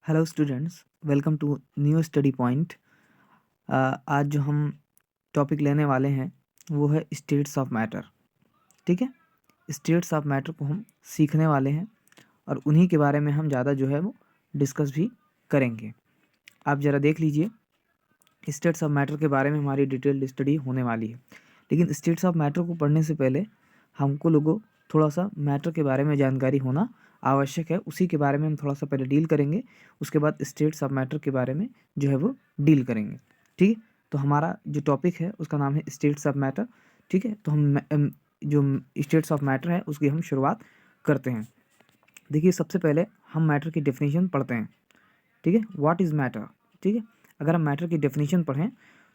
Hello students, welcome to New Study Point. आज जो हम टॉपिक लेने वाले हैं वो है स्टेट्स ऑफ मैटर। ठीक है, स्टेट्स ऑफ मैटर को हम सीखने वाले हैं और उन्हीं के बारे में हम ज़्यादा जो है वो डिस्कस भी करेंगे। आप ज़रा देख लीजिए, स्टेट्स ऑफ मैटर के बारे में हमारी डिटेल्ड स्टडी होने वाली है। लेकिन स्टेट्स ऑफ मैटर को पढ़ने से पहले हमको लोगों थोड़ा सा मैटर के बारे में जानकारी होना आवश्यक है। उसी के बारे में हम थोड़ा सा पहले डील करेंगे, उसके बाद स्टेट्स ऑफ मैटर के बारे में जो है वो डील करेंगे। ठीक है, तो हमारा जो टॉपिक है उसका नाम है स्टेट्स ऑफ मैटर। ठीक है, तो जो स्टेट्स ऑफ मैटर है उसकी हम शुरुआत करते हैं। देखिए, सबसे पहले हम मैटर की डेफिनेशन पढ़ते हैं। ठीक है, व्हाट इज़ मैटर। ठीक है, अगर हम मैटर की डेफिनेशन पढ़ें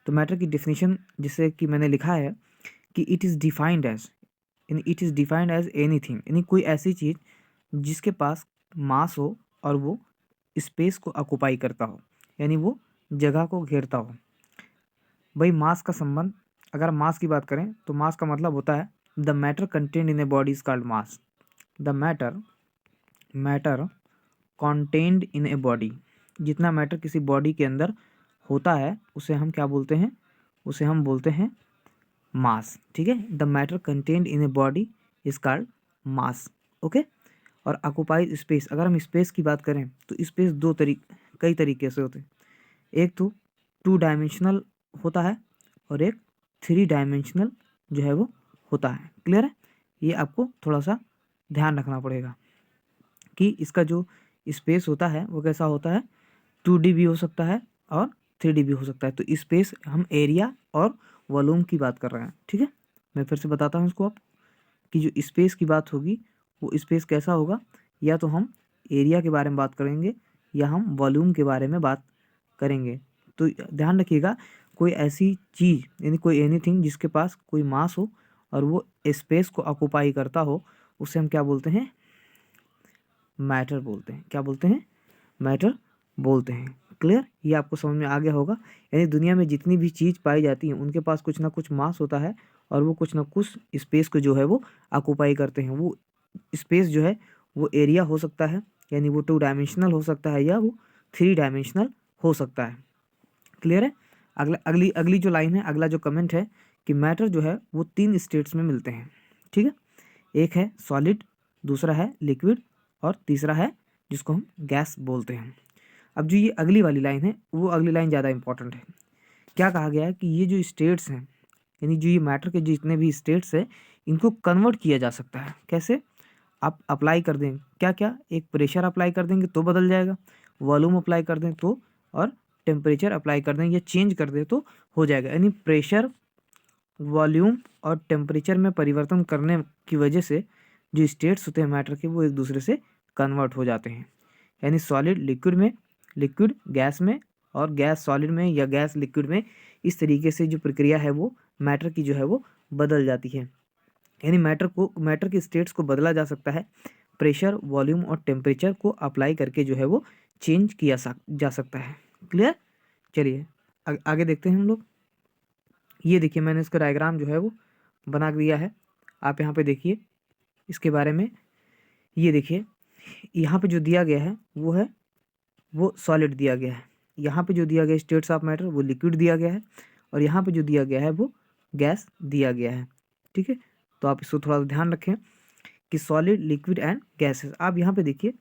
तो मैटर की डेफिनेशन जैसे कि मैंने लिखा है कि इट इज़ डिफाइंड एज, यानी it is defined as anything, यानी कोई ऐसी चीज़ जिसके पास मास हो और वो स्पेस को ऑक्युपाई करता हो, यानी वो जगह को घेरता हो। भाई, मास का संबंध, अगर मास की बात करें तो मास का मतलब होता है the matter contained in a body is called mass. The matter contained in a body, जितना मैटर किसी बॉडी के अंदर होता है उसे हम क्या बोलते हैं, उसे हम बोलते हैं मास। ठीक है, the matter contained in a body is called mass. Okay, और ऑक्युपाइड स्पेस, अगर हम स्पेस की बात करें तो स्पेस कई तरीके से होते हैं। एक तो 2 डायमेंशनल होता है और एक 3 डायमेंशनल जो है वो होता है। क्लियर है, ये आपको थोड़ा सा ध्यान रखना पड़ेगा कि इसका जो स्पेस होता है वो कैसा होता है। 2D भी हो सकता है और 3D भी हो सकता है। तो स्पेस, हम एरिया और वॉल्यूम की बात कर रहे हैं। ठीक है, मैं फिर से बताता हूँ इसको आप, कि जो स्पेस की बात होगी वो स्पेस कैसा होगा, या तो हम एरिया के बारे में बात करेंगे या हम वॉल्यूम के बारे में बात करेंगे। तो ध्यान रखिएगा, कोई ऐसी चीज़ यानी कोई एनीथिंग जिसके पास कोई मास हो और वो स्पेस को ऑक्युपाई करता हो, उसे हम क्या बोलते हैं, मैटर बोलते हैं। क्या बोलते हैं, मैटर बोलते हैं। क्लियर, ये आपको समझ में आ गया होगा। यानी दुनिया में जितनी भी चीज़ पाई जाती हैं उनके पास कुछ ना कुछ मास होता है और वो कुछ ना कुछ स्पेस को जो है वो ऑक्युपाई करते हैं। वो स्पेस जो है वो एरिया हो सकता है, यानी वो 2 डायमेंशनल हो सकता है, या वो 3 डायमेंशनल हो सकता है। क्लियर है। अगली अगली जो लाइन है, अगला जो कमेंट है कि मैटर जो है वो 3 स्टेट्स में मिलते हैं। ठीक है, एक है सॉलिड, दूसरा है लिक्विड और तीसरा है जिसको हम गैस बोलते हैं। अब जो ये अगली वाली लाइन है, वो अगली लाइन ज़्यादा इंपॉर्टेंट है। क्या कहा गया है कि ये जो स्टेट्स हैं, यानी जो ये मैटर के जितने भी स्टेट्स हैं, इनको कन्वर्ट किया जा सकता है। कैसे, आप अप्लाई कर दें क्या क्या, एक प्रेशर अप्लाई कर देंगे तो बदल जाएगा, वॉल्यूम अप्लाई कर दें तो, और टेम्परेचर अप्लाई कर दें या चेंज कर दें तो हो जाएगा। यानी प्रेशर, वॉल्यूम और टेम्परेचर में परिवर्तन करने की वजह से जो स्टेट्स होते हैं मैटर के, वो एक दूसरे से कन्वर्ट हो जाते हैं। यानी सॉलिड लिक्विड में, लिक्विड गैस में, और गैस सॉलिड में या गैस लिक्विड में, इस तरीके से जो प्रक्रिया है वो मैटर की जो है वो बदल जाती है। यानी मैटर के स्टेट्स को बदला जा सकता है, प्रेशर, वॉल्यूम और टेम्परेचर को अप्लाई करके जो है वो चेंज किया जा सकता है। क्लियर, चलिए आगे देखते हैं हम लोग। ये देखिए, मैंने इसका डायग्राम जो है वो बना दिया है, आप यहाँ पे देखिए इसके बारे में। ये देखिए, यहाँ पे जो दिया गया है वो है, वो सॉलिड दिया गया है। यहाँ पे जो दिया गया स्टेट्स ऑफ मैटर वो लिक्विड दिया गया है, और यहाँ पे जो दिया गया है वो गैस दिया गया है। ठीक है, तो आप इसको थोड़ा सा ध्यान रखें कि सॉलिड, लिक्विड एंड गैसेस। आप यहाँ पे देखिए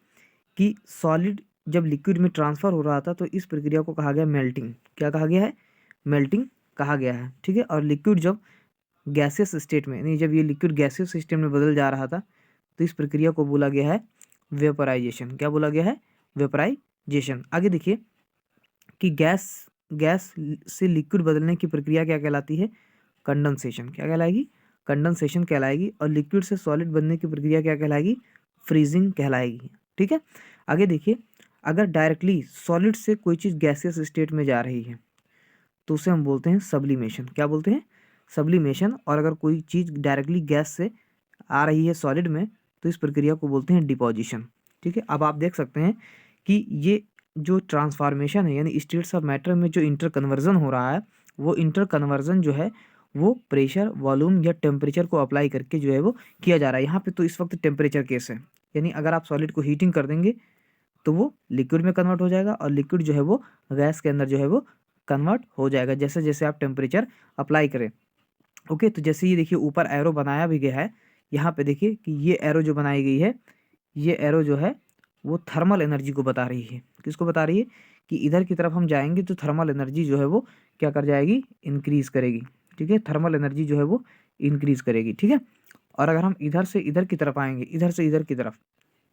कि सॉलिड जब लिक्विड में ट्रांसफ़र हो रहा था तो इस प्रक्रिया को कहा गया मेल्टिंग। क्या कहा गया है, मेल्टिंग कहा गया है। ठीक है, और लिक्विड जब गैसियस स्टेट में, यानी जब ये लिक्विड गैसियस स्टेट में बदल जा रहा था तो इस प्रक्रिया को बोला गया है वेपराइजेशन। क्या बोला गया है, वेपराइजेशन। आगे देखिए कि गैस से लिक्विड बदलने की प्रक्रिया क्या कहलाती है, कंडेंसेशन। क्या कहलाएगी, कंडेंसेशन कहलाएगी। और लिक्विड से सॉलिड बनने की प्रक्रिया क्या कहलाएगी, फ्रीजिंग कहलाएगी। ठीक है, आगे देखिए, अगर डायरेक्टली सॉलिड से कोई चीज़ गैसियस स्टेट में जा रही है तो उसे हम बोलते हैं सब्लिमेशन। क्या बोलते हैं, सब्लिमेशन। और अगर कोई चीज़ डायरेक्टली गैस से आ रही है सॉलिड में तो इस प्रक्रिया को बोलते हैं डिपोजिशन। ठीक है, अब आप देख सकते हैं कि ये जो ट्रांसफॉर्मेशन है, यानी स्टेट्स ऑफ मैटर में जो इंटर कन्वर्जन हो रहा है, वो इंटर कन्वर्जन जो है वो प्रेशर, वॉल्यूम या टेम्परेचर को अप्लाई करके जो है वो किया जा रहा है। यहाँ पे तो इस वक्त टेम्परेचर केस है, यानी अगर आप सॉलिड को हीटिंग कर देंगे तो वो लिक्विड में कन्वर्ट हो जाएगा और लिक्विड जो है वो गैस के अंदर जो है वो कन्वर्ट हो जाएगा जैसे जैसे आप टेम्परेचर अप्लाई करें। ओके, तो जैसे ये देखिए ऊपर एरो बनाया भी गया है, यहाँ पे देखिए कि ये एरो जो बनाई गई है, ये एरो जो है वो थर्मल एनर्जी को बता रही है। किसको बता रही है? कि इधर की तरफ हम जाएंगे तो थर्मल एनर्जी जो है वो क्या कर जाएगी? इंक्रीज करेगी। ठीक है, थर्मल एनर्जी जो है वो इंक्रीज करेगी। ठीक है, और अगर हम इधर से इधर की तरफ आएंगे, इधर से इधर की तरफ,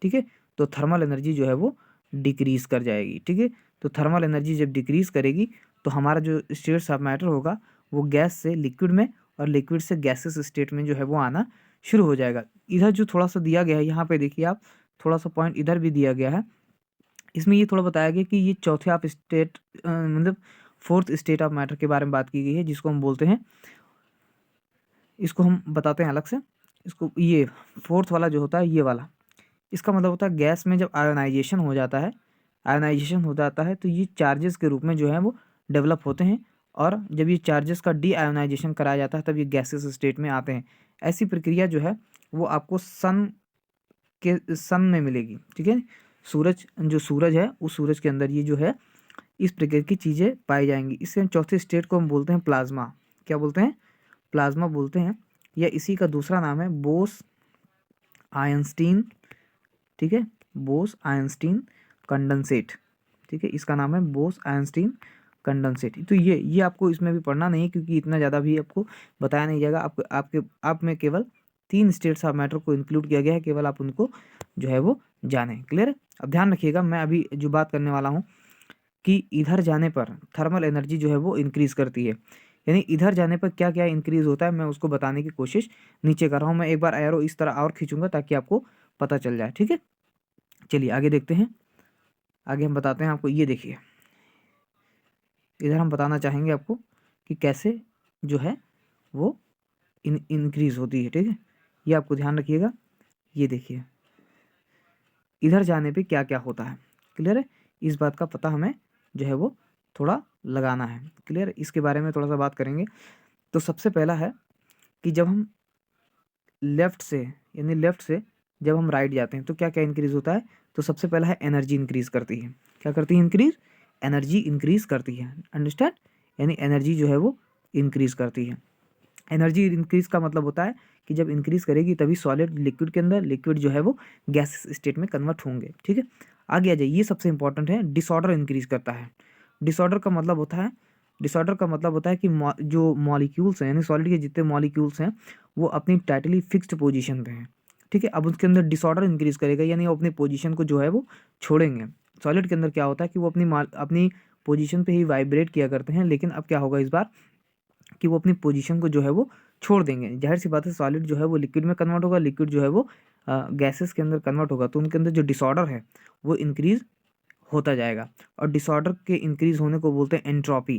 ठीक है, तो थर्मल एनर्जी जो है वो डिक्रीज कर जाएगी। ठीक है, तो थर्मल एनर्जी जब डिक्रीज करेगी तो हमारा जो स्टेट्स ऑफ मैटर होगा वो गैस से लिक्विड में और लिक्विड से गैसेस स्टेट में जो है वो आना शुरू हो जाएगा। इधर जो थोड़ा सा दिया गया है, यहाँ पे देखिए आप, थोड़ा सा पॉइंट इधर भी दिया गया है। इसमें ये थोड़ा बताया गया कि ये चौथे ऑफ स्टेट मतलब फोर्थ स्टेट ऑफ मैटर के बारे में बात की गई है, जिसको हम बोलते हैं, इसको हम बताते हैं अलग से। इसको ये फोर्थ वाला जो होता है, ये वाला, इसका मतलब होता है गैस में जब आयोनाइजेशन हो जाता है, आयोनाइजेशन हो जाता है तो ये चार्जेस के रूप में जो है वो डेवलप होते हैं, और जब ये चार्जेस का डी आयोनाइजेशन कराया जाता है तब ये गैसेस स्टेट में आते हैं। ऐसी प्रक्रिया जो है वो आपको सन में मिलेगी। ठीक है, सूरज, जो सूरज है उस सूरज के अंदर ये जो है इस प्रकार की चीज़ें पाई जाएंगी। इससे हम चौथे स्टेट को हम बोलते हैं प्लाज्मा। क्या बोलते हैं? प्लाज्मा बोलते हैं, या इसी का दूसरा नाम है बोस आयंस्टीन। ठीक है, बोस आयंस्टीन कंडेंसेट। ठीक है, इसका नाम है बोस आयंस्टीन कंडेंसेट। तो ये आपको इसमें भी पढ़ना नहीं है क्योंकि इतना ज़्यादा भी आपको बताया नहीं जाएगा। आप में केवल 3 स्टेट्स ऑफ मैटर को इंक्लूड किया गया है, केवल आप उनको जो है वो जाने। क्लियर है? अब ध्यान रखिएगा, मैं अभी जो बात करने वाला हूँ कि इधर जाने पर थर्मल एनर्जी जो है वो इंक्रीज करती है, यानी इधर जाने पर क्या क्या इंक्रीज होता है मैं उसको बताने की कोशिश नीचे कर रहा हूँ। मैं एक बार एरो इस तरह और खींचूंगा ताकि आपको पता चल जाए। ठीक है, चलिए आगे देखते हैं। आगे हम बताते हैं आपको, ये देखिए इधर हम बताना चाहेंगे आपको कि कैसे जो है वो इंक्रीज होती है। ठीक है, ये आपको ध्यान रखिएगा। ये देखिए इधर जाने पे क्या क्या होता है। क्लियर है? इस बात का पता हमें जो है वो थोड़ा लगाना है। क्लियर? इसके बारे में थोड़ा सा बात करेंगे। तो सबसे पहला है कि जब हम लेफ़्ट से, यानी लेफ़्ट से जब हम राइट जाते हैं तो क्या क्या इंक्रीज़ होता है? तो सबसे पहला है एनर्जी इंक्रीज़ करती है। क्या करती है? इंक्रीज़, एनर्जी इंक्रीज़ करती है। अंडरस्टैंड? यानी एनर्जी जो है वो इंक्रीज़ करती है। एनर्जी इंक्रीज़ का मतलब होता है कि जब इंक्रीज़ करेगी तभी सॉलिड लिक्विड के अंदर, लिक्विड जो है वो गैस स्टेट में कन्वर्ट होंगे। ठीक है, आगे आ जाइए, ये सबसे इंपॉर्टेंट है। डिसऑर्डर इंक्रीज़ करता है। डिसऑर्डर का मतलब होता है, डिसऑर्डर का मतलब होता है कि जो मॉलिक्यूल्स हैं, यानी सॉलिड के जितने मॉलिक्यूल्स हैं वो अपनी टाइटली फिक्स्ड पोजीशन पे हैं। ठीक है, अब उसके अंदर डिसऑर्डर इंक्रीज़ करेगा, यानी वो अपनी पोजीशन को जो है वो छोड़ेंगे। सॉलिड के अंदर क्या होता है कि वो अपनी पोजीशन पे ही वाइब्रेट किया करते हैं, लेकिन अब क्या होगा इस बार कि वो अपनी पोजीशन को जो है वो छोड़ देंगे। ज़ाहिर सी बात है, सॉलिड जो है वो लिक्विड में कन्वर्ट होगा, लिक्विड जो है वो गैसेस के अंदर कन्वर्ट होगा, तो उनके अंदर जो डिसऑर्डर है वो इंक्रीज़ होता जाएगा। और डिसऑर्डर के इंक्रीज़ होने को बोलते हैं एंट्रोपी।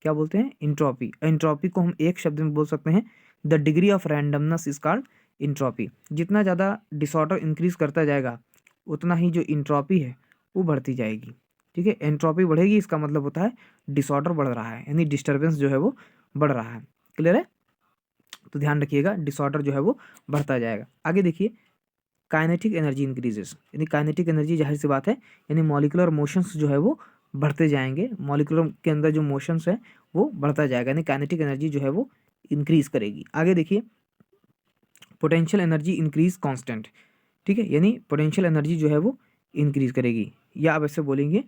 क्या बोलते हैं? एंट्रोपी। एंट्रोपी को हम एक शब्द में बोल सकते हैं, the degree of randomness is called entropy. जितना ज़्यादा डिसऑर्डर इंक्रीज़ करता जाएगा उतना ही जो एंट्रोपी है वो बढ़ती जाएगी। ठीक है, एंट्रोपी बढ़ेगी, इसका मतलब होता है डिसऑर्डर बढ़ रहा है, यानी डिस्टर्बेंस जो है वो बढ़ रहा है। क्लियर है? तो ध्यान रखिएगा, डिसऑर्डर जो है वो बढ़ता जाएगा। आगे देखिए, काइनेटिक एनर्जी इंक्रीजेस, यानी काइनेटिक एनर्जी, जाहिर सी बात है, यानी मॉलिकुलर मोशंस जो है वो बढ़ते जाएंगे। मॉलिकुलर के अंदर जो मोशंस है वो बढ़ता जाएगा, यानी काइनेटिक एनर्जी जो है वो इंक्रीज करेगी। आगे देखिए, पोटेंशियल एनर्जी इंक्रीज कांस्टेंट। ठीक है, यानी पोटेंशियल एनर्जी जो है वो इंक्रीज करेगी, या आप ऐसे बोलेंगे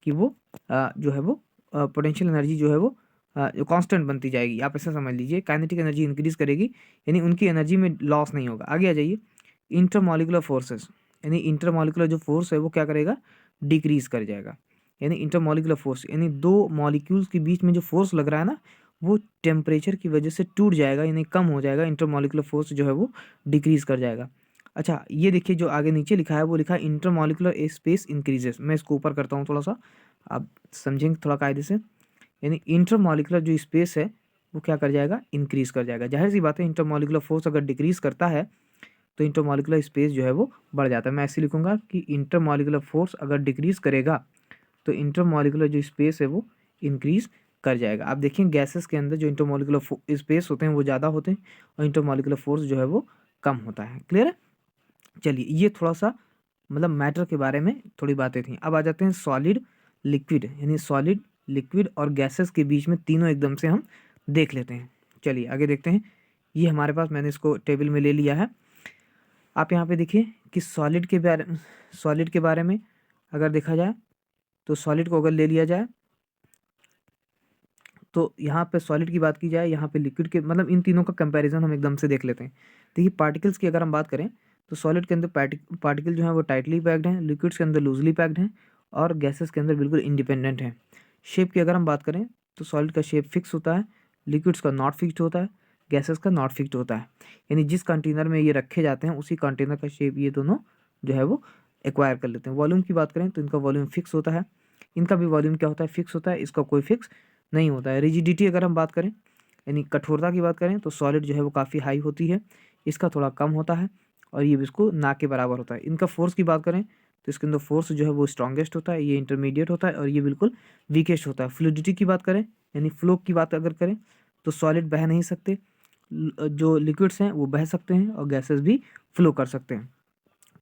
कि वो जो है वो पोटेंशियल एनर्जी जो है वो कांस्टेंट बनती जाएगी। आप ऐसा समझ लीजिए, काइनेटिक एनर्जी इंक्रीज करेगी, यानी उनकी एनर्जी में लॉस नहीं होगा। आगे आ जाइए, इंटरमॉलिकुलर फोर्सेस, यानी इंटरमॉलिकुलर जो फोर्स है वो क्या करेगा? डिक्रीज कर जाएगा। यानी इंटरमॉलिकुलर फोर्स, यानी दो मॉलिक्यूल्स के बीच में जो फोर्स लग रहा है ना, वो टेम्परेचर की वजह से टूट जाएगा, यानी कम हो जाएगा। इंटरमॉलिकुलर फोर्स जो है वो डिक्रीज कर जाएगा। अच्छा, ये देखिए जो आगे नीचे लिखा है वो लिखा है इंटरमॉलिकुलर स्पेस इंक्रीजेस। मैं इसको ऊपर करता हूँ थोड़ा सा, आप समझेंगे थोड़ा कायदे से। यानी इंटरमॉलिकुलर जो स्पेस है वो क्या कर जाएगा? इंक्रीज कर जाएगा। जाहिर सी बात है, इंटरमॉलिकुलर फोर्स अगर डिक्रीज करता है तो इंटरमॉलिकुलर स्पेस जो है वो बढ़ जाता है। मैं ऐसे लिखूंगा कि इंटरमॉलिकुलर फोर्स अगर डिक्रीज करेगा तो इंटरमॉलिकुलर जो स्पेस है वो इंक्रीज कर जाएगा। आप देखें, गैसेस के अंदर जो इंटरमॉलिकुलर स्पेस होते हैं वो ज़्यादा होते हैं और इंटरमॉलिकुलर फोर्स जो है वो कम होता है। क्लियर है? चलिए, ये थोड़ा सा मतलब मैटर के बारे में थोड़ी बातें थी। अब आ जाते हैं सॉलिड लिक्विड, यानी सॉलिड लिक्विड और गैसेस के बीच में तीनों एकदम से हम देख लेते हैं। चलिए आगे देखते हैं। ये हमारे पास, मैंने इसको टेबल में ले लिया है। आप यहाँ पे देखिए कि सॉलिड के बारे में अगर देखा जाए तो सॉलिड को अगर ले लिया जाए तो यहाँ पे सॉलिड की बात की जाए, यहाँ पे लिक्विड के, मतलब इन तीनों का कंपैरिजन हम एकदम से देख लेते हैं। देखिए पार्टिकल्स की अगर हम बात करें तो सॉलिड के अंदर पार्टिकल जो है वो टाइटली पैक्ड हैं, लिक्विड्स के अंदर लूजली पैक्ड हैं और गैसेस के अंदर बिल्कुल इंडिपेंडेंट हैं। शेप की अगर हम बात करें तो सॉलिड का शेप फिक्स होता है, लिक्विड्स का नॉट फिक्स्ड होता है, गैसेस का नॉट फिक्स्ड होता है। यानी जिस कंटेनर में ये रखे जाते हैं उसी कंटेनर का शेप ये दोनों जो है वो एक्वायर कर लेते हैं। वॉल्यूम की बात करें तो इनका वॉल्यूम फिक्स होता है, इनका भी वॉल्यूम क्या होता है, फिक्स होता है, इसका कोई फिक्स नहीं होता है। रिजिडिटी अगर हम बात करें यानी कठोरता की बात करें तो सॉलिड जो है वो काफ़ी हाई होती है, इसका थोड़ा कम होता है और ये इसको ना के बराबर होता है। इनका फोर्स की बात करें तो इसके अंदर फोर्स जो है वो स्ट्रॉन्गेस्ट होता है, ये इंटरमीडिएट होता है और ये बिल्कुल वीकेस्ट होता है। फ्लूइडिटी की बात करें यानी फ्लो की बात अगर करें तो सॉलिड बह नहीं सकते, जो लिक्विड्स हैं वो बह सकते हैं और गैसेस भी फ्लो कर सकते हैं।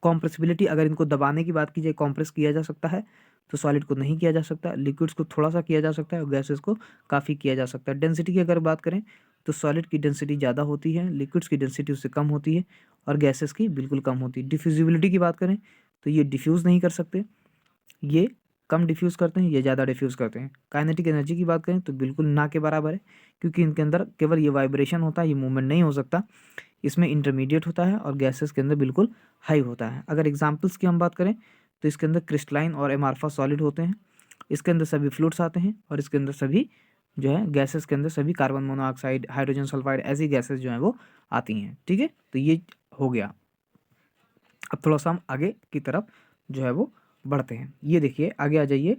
कॉम्प्रेसिबिलिटी, अगर इनको दबाने की बात की जाए, कॉम्प्रेस किया जा सकता है तो सॉलिड को नहीं किया जा सकता, लिक्विड्स को थोड़ा सा किया जा सकता है और गैसेस को काफ़ी किया जा सकता है। डेंसिटी की अगर बात करें तो सॉलिड की डेंसिटी ज़्यादा होती है, लिक्विड्स की डेंसिटी उससे कम होती है और गैसेस की बिल्कुल कम होती है। डिफ्यूजिबिलिटी की बात करें तो ये डिफ्यूज़ नहीं कर सकते, ये कम डिफ्यूज़ करते हैं, ये ज़्यादा डिफ्यूज़ करते हैं। काइनेटिक एनर्जी की बात करें तो बिल्कुल ना के बराबर है, क्योंकि इनके अंदर केवल ये वाइब्रेशन होता है, ये मूवमेंट नहीं हो सकता। इसमें इंटरमीडिएट होता है और गैसेस के अंदर बिल्कुल हाई होता है। अगर एग्जांपल्स की हम बात करें तो इसके अंदर क्रिस्टलाइन और एमार्फा सॉलिड होते हैं, इसके अंदर सभी फ्लूइड्स आते हैं और इसके अंदर सभी जो है गैसेस के अंदर सभी कार्बन मोनोऑक्साइड, हाइड्रोजन सल्फाइड ऐसी गैसेस जो हैं वो आती हैं। ठीक है, तो ये हो गया। अब थोड़ा सा हम आगे की तरफ जो है वो बढ़ते हैं। ये देखिए आगे आ जाइए।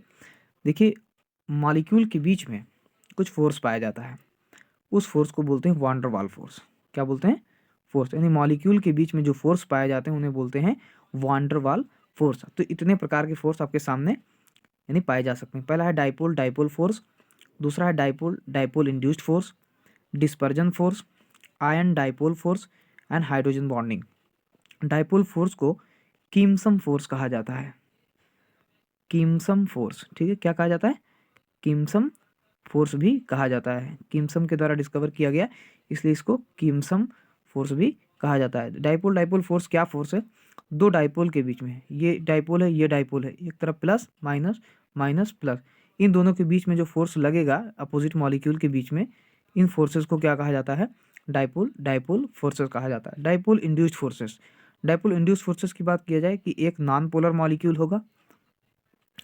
देखिए मॉलिक्यूल के बीच में कुछ फोर्स पाया जाता है, उस फोर्स को बोलते हैं वान डर वाल फोर्स। क्या बोलते हैं? फोर्स। यानी मॉलिक्यूल के बीच में जो फोर्स पाए जाते हैं उन्हें बोलते हैं वान डर वाल फोर्स। तो इतने प्रकार के फोर्स आपके सामने यानी पाए जा सकते हैं। पहला है डाइपोल डाइपोल फोर्स, दूसरा है dipole dipole induced force, dispersion force, ion dipole force and hydrogen bonding. Dipole force को किम्सन फोर्स कहा जाता है, किम्सन फोर्स। ठीक है, क्या कहा जाता है? किम्सन फोर्स भी कहा जाता है, किम्सन के द्वारा डिस्कवर किया गया इसलिए इसको किम्सन फोर्स भी कहा जाता है। डाइपोल डाइपोल फोर्स क्या फोर्स है? दो डाइपोल के बीच में, ये डाइपोल है ये डाइपोल है, एक तरफ प्लस माइनस माइनस प्लस, इन दोनों के बीच में जो फोर्स लगेगा अपोजिट मॉलिक्यूल के बीच में, इन फोर्सेस को क्या कहा जाता है? डाइपोल डाइपोल फोर्सेस कहा जाता है। Dipole induced forces, dipole induced forces की बात किया जाए कि एक नॉन पोलर मॉलिक्यूल होगा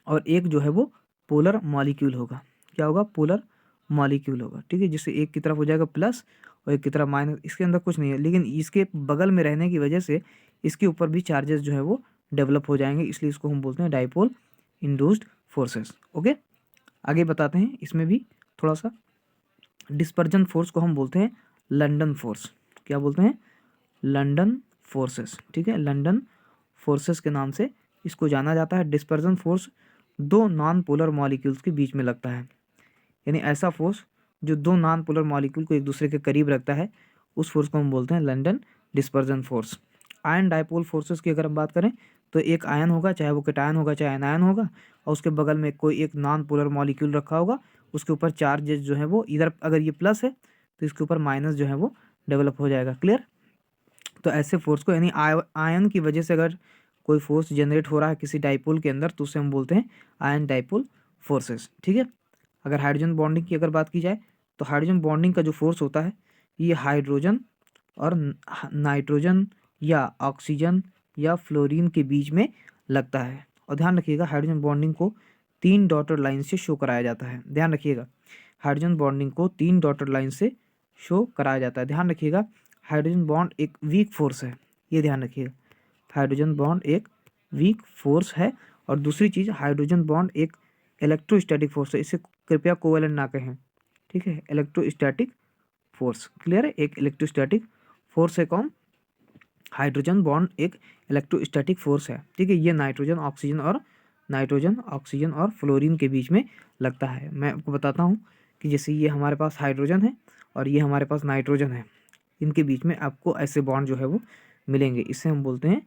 और एक जो है वो पोलर मॉलिक्यूल होगा। क्या होगा? पोलर मॉलिक्यूल होगा। ठीक है, जिससे एक की तरफ हो जाएगा प्लस और एक की तरफ माइनस। इसके अंदर कुछ नहीं है, लेकिन इसके बगल में रहने की वजह से इसके ऊपर भी चार्जेस जो है वो डेवलप हो जाएंगे, इसलिए इसको हम बोलते हैं डाइपोल इंड्यूस्ड फोर्सेस। ओके, आगे बताते हैं। इसमें भी थोड़ा सा डिस्पर्जन फोर्स को हम बोलते हैं लंदन फोर्स। क्या बोलते हैं? London forces. ठीक है, लंदन फोर्सेस के नाम से इसको जाना जाता है। डिस्पर्जन फोर्स दो नॉन पोलर मॉलिक्यूल्स के बीच में लगता है, यानी ऐसा फोर्स जो दो नॉन पोलर मॉलिक्यूल को एक दूसरे के करीब रखता है, उस फोर्स को हम बोलते हैं London dispersion force. Ion dipole forces की अगर हम बात करें तो एक आयन होगा, चाहे वो कैटायन होगा चाहे एनायन होगा, और उसके बगल में कोई एक नॉन पोलर मॉलिक्यूल रखा होगा, उसके ऊपर चार्जेस जो है वो इधर, अगर ये प्लस है तो इसके ऊपर माइनस जो है वो डेवलप हो जाएगा। क्लियर? तो ऐसे फोर्स को, यानी आयन की वजह से अगर कोई फोर्स जनरेट हो रहा है किसी डाइपोल के अंदर तो उसे हम बोलते हैं आयन डाइपोल फोर्सेस। ठीक है, अगर हाइड्रोजन बॉन्डिंग की अगर बात की जाए तो हाइड्रोजन बॉन्डिंग का जो फोर्स होता है ये हाइड्रोजन और नाइट्रोजन या ऑक्सीजन या फ्लोरीन के बीच में लगता है। और ध्यान रखिएगा हाइड्रोजन बॉन्डिंग को 3 डॉटेड लाइन से शो कराया जाता है। ध्यान रखिएगा हाइड्रोजन बॉन्डिंग को 3 डॉटेड लाइन से शो कराया जाता है। ध्यान रखिएगा हाइड्रोजन बॉन्ड एक वीक फोर्स है, ये ध्यान रखिएगा। हाइड्रोजन बॉन्ड एक वीक फोर्स है और दूसरी चीज़ हाइड्रोजन बॉन्ड एक इलेक्ट्रोस्टैटिक फोर्स है, इसे कृपया कोवेलेंट ना कहें। ठीक है, इलेक्ट्रोस्टैटिक फोर्स। क्लियर है? एक इलेक्ट्रोस्टैटिक फोर्स है कौन? हाइड्रोजन बॉन्ड एक इलेक्ट्रोस्टैटिक फोर्स है। ठीक है, ये नाइट्रोजन ऑक्सीजन और फ्लोरीन के बीच में लगता है। मैं आपको बताता हूँ कि जैसे ये हमारे पास हाइड्रोजन है और ये हमारे पास नाइट्रोजन है, इनके बीच में आपको ऐसे बॉन्ड जो है वो मिलेंगे, इसे हम बोलते हैं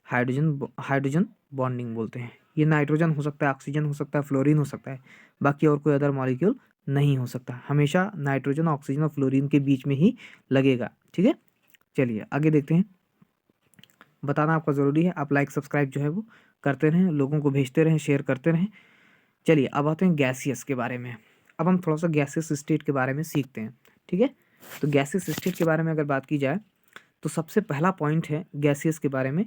हाइड्रोजन बॉन्डिंग बोलते हैं। ये नाइट्रोजन हो सकता है, ऑक्सीजन हो सकता है, फ्लोरीन हो सकता है, बाकी और कोई अदर मॉलिक्यूल नहीं हो सकता। हमेशा नाइट्रोजन, ऑक्सीजन और फ्लोरीन के बीच में ही लगेगा। ठीक है, चलिए आगे देखते हैं। बताना आपका ज़रूरी है, आप लाइक सब्सक्राइब जो है वो करते रहें, लोगों को भेजते रहें, शेयर करते रहें। चलिए अब आते हैं गैसियस के बारे में। अब हम थोड़ा सा गैसियस स्टेट के बारे में सीखते हैं। ठीक है, तो गैसियस स्टेट के बारे में अगर बात की जाए तो सबसे पहला पॉइंट है गैसियस के बारे में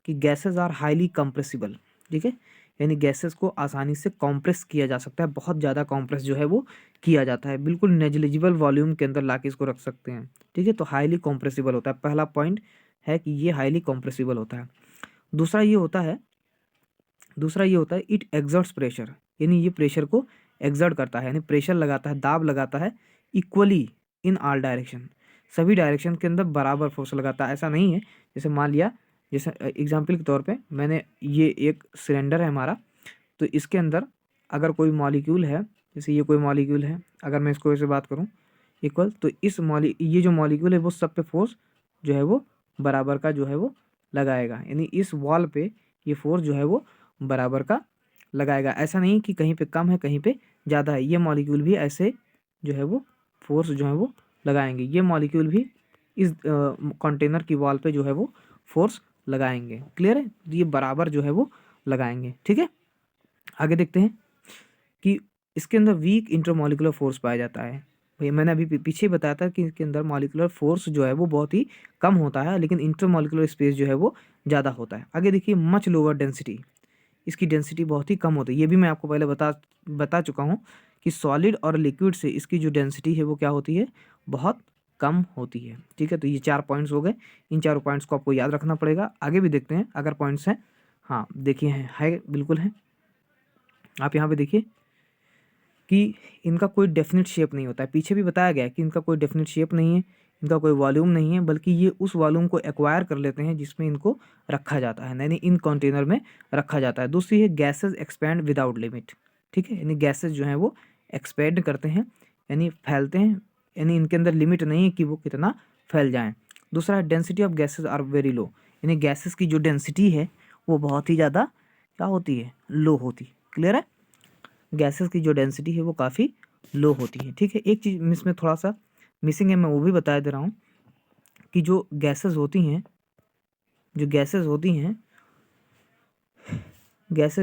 कि गैसेस आर हाईली कंप्रेसिबल। ठीक है, यानी गैसेस को आसानी से कॉम्प्रेस किया जा सकता है, बहुत ज़्यादा कॉम्प्रेस जो है वो किया जाता है, बिल्कुल नेग्लिजिबल वॉल्यूम के अंदर लाके इसको रख सकते हैं। ठीक है, तो हाईली कॉम्प्रेसिबल होता है, पहला पॉइंट है कि ये हाईली कॉम्प्रेसिबल होता है। दूसरा ये होता है इट एग्जर्ट्स प्रेशर, यानी ये प्रेशर को एग्जर्ट करता है, यानी प्रेशर लगाता है, दाब लगाता है इक्वली इन ऑल डायरेक्शन, सभी डायरेक्शन के अंदर बराबर फोर्स लगाता है। ऐसा नहीं है जैसे मान लिया, जैसे एग्जांपल के तौर पे मैंने ये एक सिलेंडर है हमारा, तो इसके अंदर अगर कोई मॉलिक्यूल है, जैसे ये कोई मॉलिक्यूल है, अगर मैं इसको ऐसे बात करूँ इक्वल, तो ये जो मॉलिक्यूल है वो सब पे फोर्स जो है वो बराबर का जो है वो लगाएगा, यानी इस वॉल पे ये फोर्स जो है वो बराबर का लगाएगा। ऐसा नहीं कि कहीं पे कम है कहीं पे ज़्यादा है, ये मॉलिक्यूल भी ऐसे जो है वो फोर्स जो है वो लगाएंगे, ये मॉलिक्यूल भी इस कंटेनर की वॉल पे जो है वो फोर्स लगाएंगे। क्लियर है, ये बराबर जो है वो लगाएंगे। ठीक है, आगे देखते हैं कि इसके अंदर वीक इंटरमॉलिकुलर फोर्स पाया जाता है। भैया मैंने अभी पीछे बताया था कि इसके अंदर मॉलिकुलर फोर्स जो है वो बहुत ही कम होता है, लेकिन इंटरमॉलिकुलर स्पेस जो है वो ज़्यादा होता है। आगे देखिए मच लोअर डेंसिटी, इसकी डेंसिटी बहुत ही कम होती है। ये भी मैं आपको पहले बता चुका हूँ कि सॉलिड और लिक्विड से इसकी जो डेंसिटी है वो क्या होती है, बहुत कम होती है। ठीक है, तो ये 4 पॉइंट्स हो गए, इन 4 पॉइंट्स को आपको याद रखना पड़ेगा। आगे भी देखते हैं अगर पॉइंट्स हैं। हाँ देखिए है बिल्कुल है। आप यहाँ पे देखिए कि इनका कोई डेफिनेट शेप नहीं होता है, पीछे भी बताया गया है कि इनका कोई डेफिनेट शेप नहीं है, इनका कोई वॉल्यूम नहीं है, बल्कि ये उस वॉल्यूम को एक्वायर कर लेते हैं जिसमें इनको रखा जाता है, यानी इन कंटेनर में रखा जाता है। दूसरी है गैसेस एक्सपैंड विदाउट लिमिट। ठीक है, यानी गैसेस जो हैं वो एक्सपैंड करते हैं, यानी फैलते हैं, यानी इनके अंदर लिमिट नहीं है कि वो कितना फैल जाएं। दूसरा है density of gases are very low, यानी गैसेस की जो डेंसिटी है वो बहुत ही ज़्यादा क्या होती है, लो होती। क्लियर है, गैसेस की जो डेंसिटी है वो काफ़ी लो होती है। ठीक है, एक चीज़ इसमें थोड़ा सा मिसिंग है, मैं वो भी बता दे रहा हूँ कि जो गैसेस होती हैं, गैसेस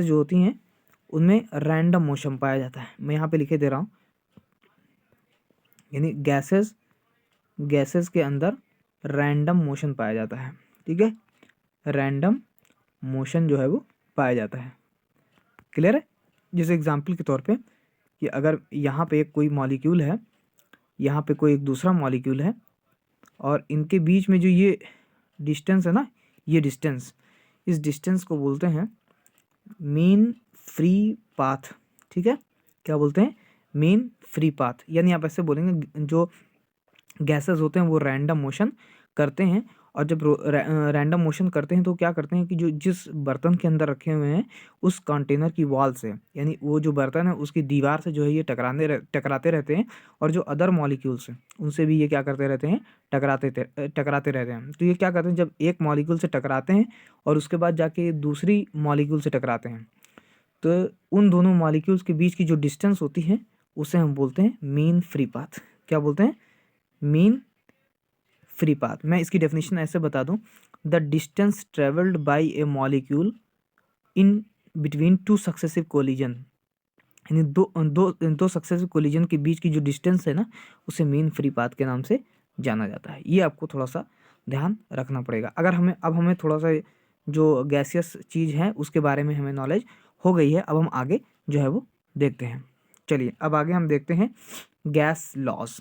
जो होती हैं उनमें रैंडम मोशन पाया जाता है। मैं यहाँ पे लिखे दे रहा हूँ, यानी गैसेस के अंदर रैंडम मोशन पाया जाता है। ठीक है, रैंडम मोशन जो है वो पाया जाता है। क्लियर है, जैसे एग्जांपल के तौर पे कि अगर यहाँ पे कोई मॉलिक्यूल है, यहाँ पे कोई एक दूसरा मॉलिक्यूल है, और इनके बीच में जो ये डिस्टेंस है ना, ये डिस्टेंस, इस डिस्टेंस को बोलते हैं मीन फ्री पाथ। ठीक है, क्या बोलते हैं, मीन फ्री पाथ। यानी आप ऐसे बोलेंगे जो गैसेस होते हैं वो रैंडम मोशन करते हैं, और जब रैंडम मोशन करते हैं तो क्या करते हैं कि जो जिस बर्तन के अंदर रखे हुए हैं उस कंटेनर की वॉल से, यानी वो जो बर्तन है उसकी दीवार से जो है ये टकराते रहते हैं, और जो अदर मॉलिक्यूल्स हैं उनसे भी ये क्या करते रहते हैं, टकराते रहते हैं। तो ये क्या करते हैं, जब एक मॉलिक्यूल से टकराते हैं और उसके बाद जाके दूसरी मॉलिक्यूल से टकराते हैं, तो उन दोनों मॉलिक्यूल्स के बीच की जो डिस्टेंस होती है उसे हम बोलते हैं मीन फ्री पाथ। क्या बोलते हैं, मीन फ्री पाथ। मैं इसकी डेफिनेशन ऐसे बता दूं, the distance travelled by A molecule in between two successive collision, यानी दो सक्सेसिव कोलिजन के बीच की जो डिस्टेंस है ना उसे मीन फ्री पाथ के नाम से जाना जाता है। ये आपको थोड़ा सा ध्यान रखना पड़ेगा। अगर हमें थोड़ा सा जो गैसियस चीज़ है उसके बारे में हमें नॉलेज हो गई है, अब हम आगे जो है वो देखते हैं। चलिए अब आगे हम देखते हैं गैस लॉज।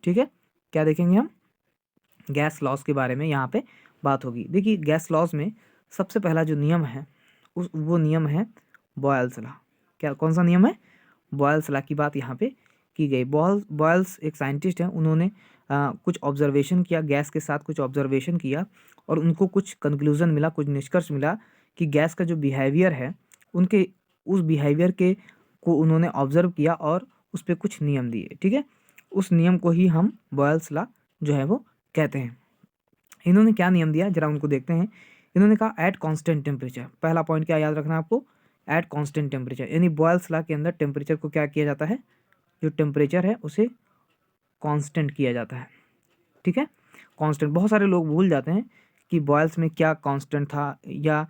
ठीक है, क्या देखेंगे हम, गैस लॉज के बारे में यहाँ पे बात होगी। देखिए गैस लॉज में सबसे पहला जो नियम है वो नियम है बॉयल्स लॉ। क्या, कौन सा नियम है, बॉयल्स लॉ की बात यहाँ पे की गई। बॉयल्स एक साइंटिस्ट हैं, उन्होंने कुछ ऑब्जर्वेशन किया, गैस के साथ कुछ ऑब्जर्वेशन किया, और उनको कुछ कंक्लूजन मिला, कुछ निष्कर्ष मिला कि गैस का जो बिहेवियर है उनके उस बिहेवियर के को उन्होंने ऑब्जर्व किया और उस पर कुछ नियम दिए। ठीक है, उस नियम को ही हम बॉयल्स लॉ जो है वो कहते हैं। इन्होंने क्या नियम दिया जरा उनको देखते हैं। इन्होंने कहा एट कांस्टेंट टेम्परेचर। पहला पॉइंट क्या याद रखना है आपको, एट कांस्टेंट टेम्परेचर, यानी बॉयल्स लॉ के अंदर टेम्परेचर को क्या किया जाता है, जो टेम्परेचर है उसे कांस्टेंट किया जाता है। ठीक है, कांस्टेंट। बहुत सारे लोग भूल जाते हैं कि बॉयल्स में क्या कांस्टेंट था, या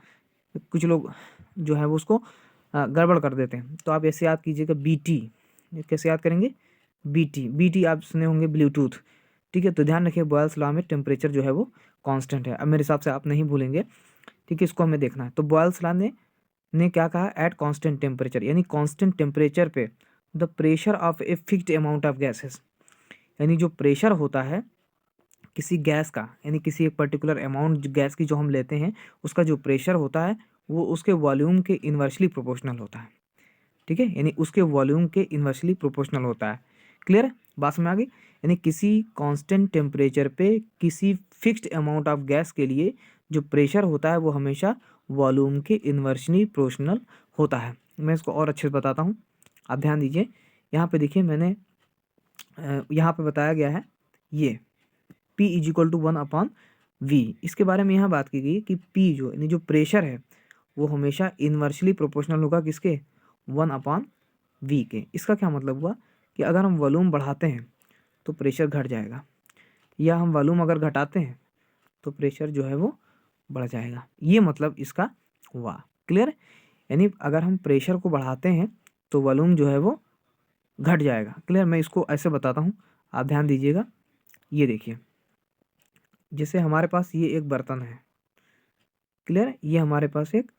कुछ लोग जो है वो उसको गड़बड़ कर देते हैं। तो आप ऐसे याद कीजिएगा BT। कैसे याद करेंगे, BT आप सुने होंगे ब्लूटूथ। ठीक है, तो ध्यान रखिए बॉयल्स लॉ में टेम्परेचर जो है वो कांस्टेंट है। अब मेरे हिसाब से आप नहीं भूलेंगे। ठीक है, इसको हमें देखना है। तो बॉयल्स लॉ ने क्या कहा, एट कांस्टेंट टेम्परेचर, यानी कांस्टेंट टेम्परेचर पे the pressure of a fixed amount of gases, यानी जो प्रेशर होता है किसी गैस का, यानी किसी एक पर्टिकुलर अमाउंट गैस की जो हम लेते हैं, उसका जो प्रेशर होता है वो उसके वॉल्यूम के इन्वर्सली प्रोपोर्शनल होता है। ठीक है, यानी उसके वॉल्यूम के इन्वर्सली प्रोपोर्शनल होता है। क्लियर है, बात समझ आ गई। यानी किसी कांस्टेंट टेम्परेचर पे किसी फिक्स्ड अमाउंट ऑफ गैस के लिए जो प्रेशर होता है वो हमेशा वॉल्यूम के इन्वर्सली प्रोपोर्शनल होता है। मैं इसको और अच्छे से बताता हूँ, आप ध्यान दीजिए। यहाँ पे देखिए मैंने यहाँ पे बताया गया है ये P is equal to 1/V। इसके बारे में यहाँ बात की गई कि P जो यानी जो प्रेशर है वो हमेशा इन्वर्सली प्रोपोर्शनल होगा किसके, 1/V के। इसका क्या मतलब हुआ कि अगर हम वॉल्यूम बढ़ाते हैं तो प्रेशर घट जाएगा, या हम वॉल्यूम अगर घटाते हैं तो प्रेशर जो है वो बढ़ जाएगा। ये मतलब इसका हुआ। क्लियर, यानी अगर हम प्रेशर को बढ़ाते हैं तो वॉल्यूम जो है वो घट जाएगा। क्लियर, मैं इसको ऐसे बताता हूँ, आप ध्यान दीजिएगा। ये देखिए, जैसे हमारे पास ये एक बर्तन है। क्लियर, ये हमारे पास एक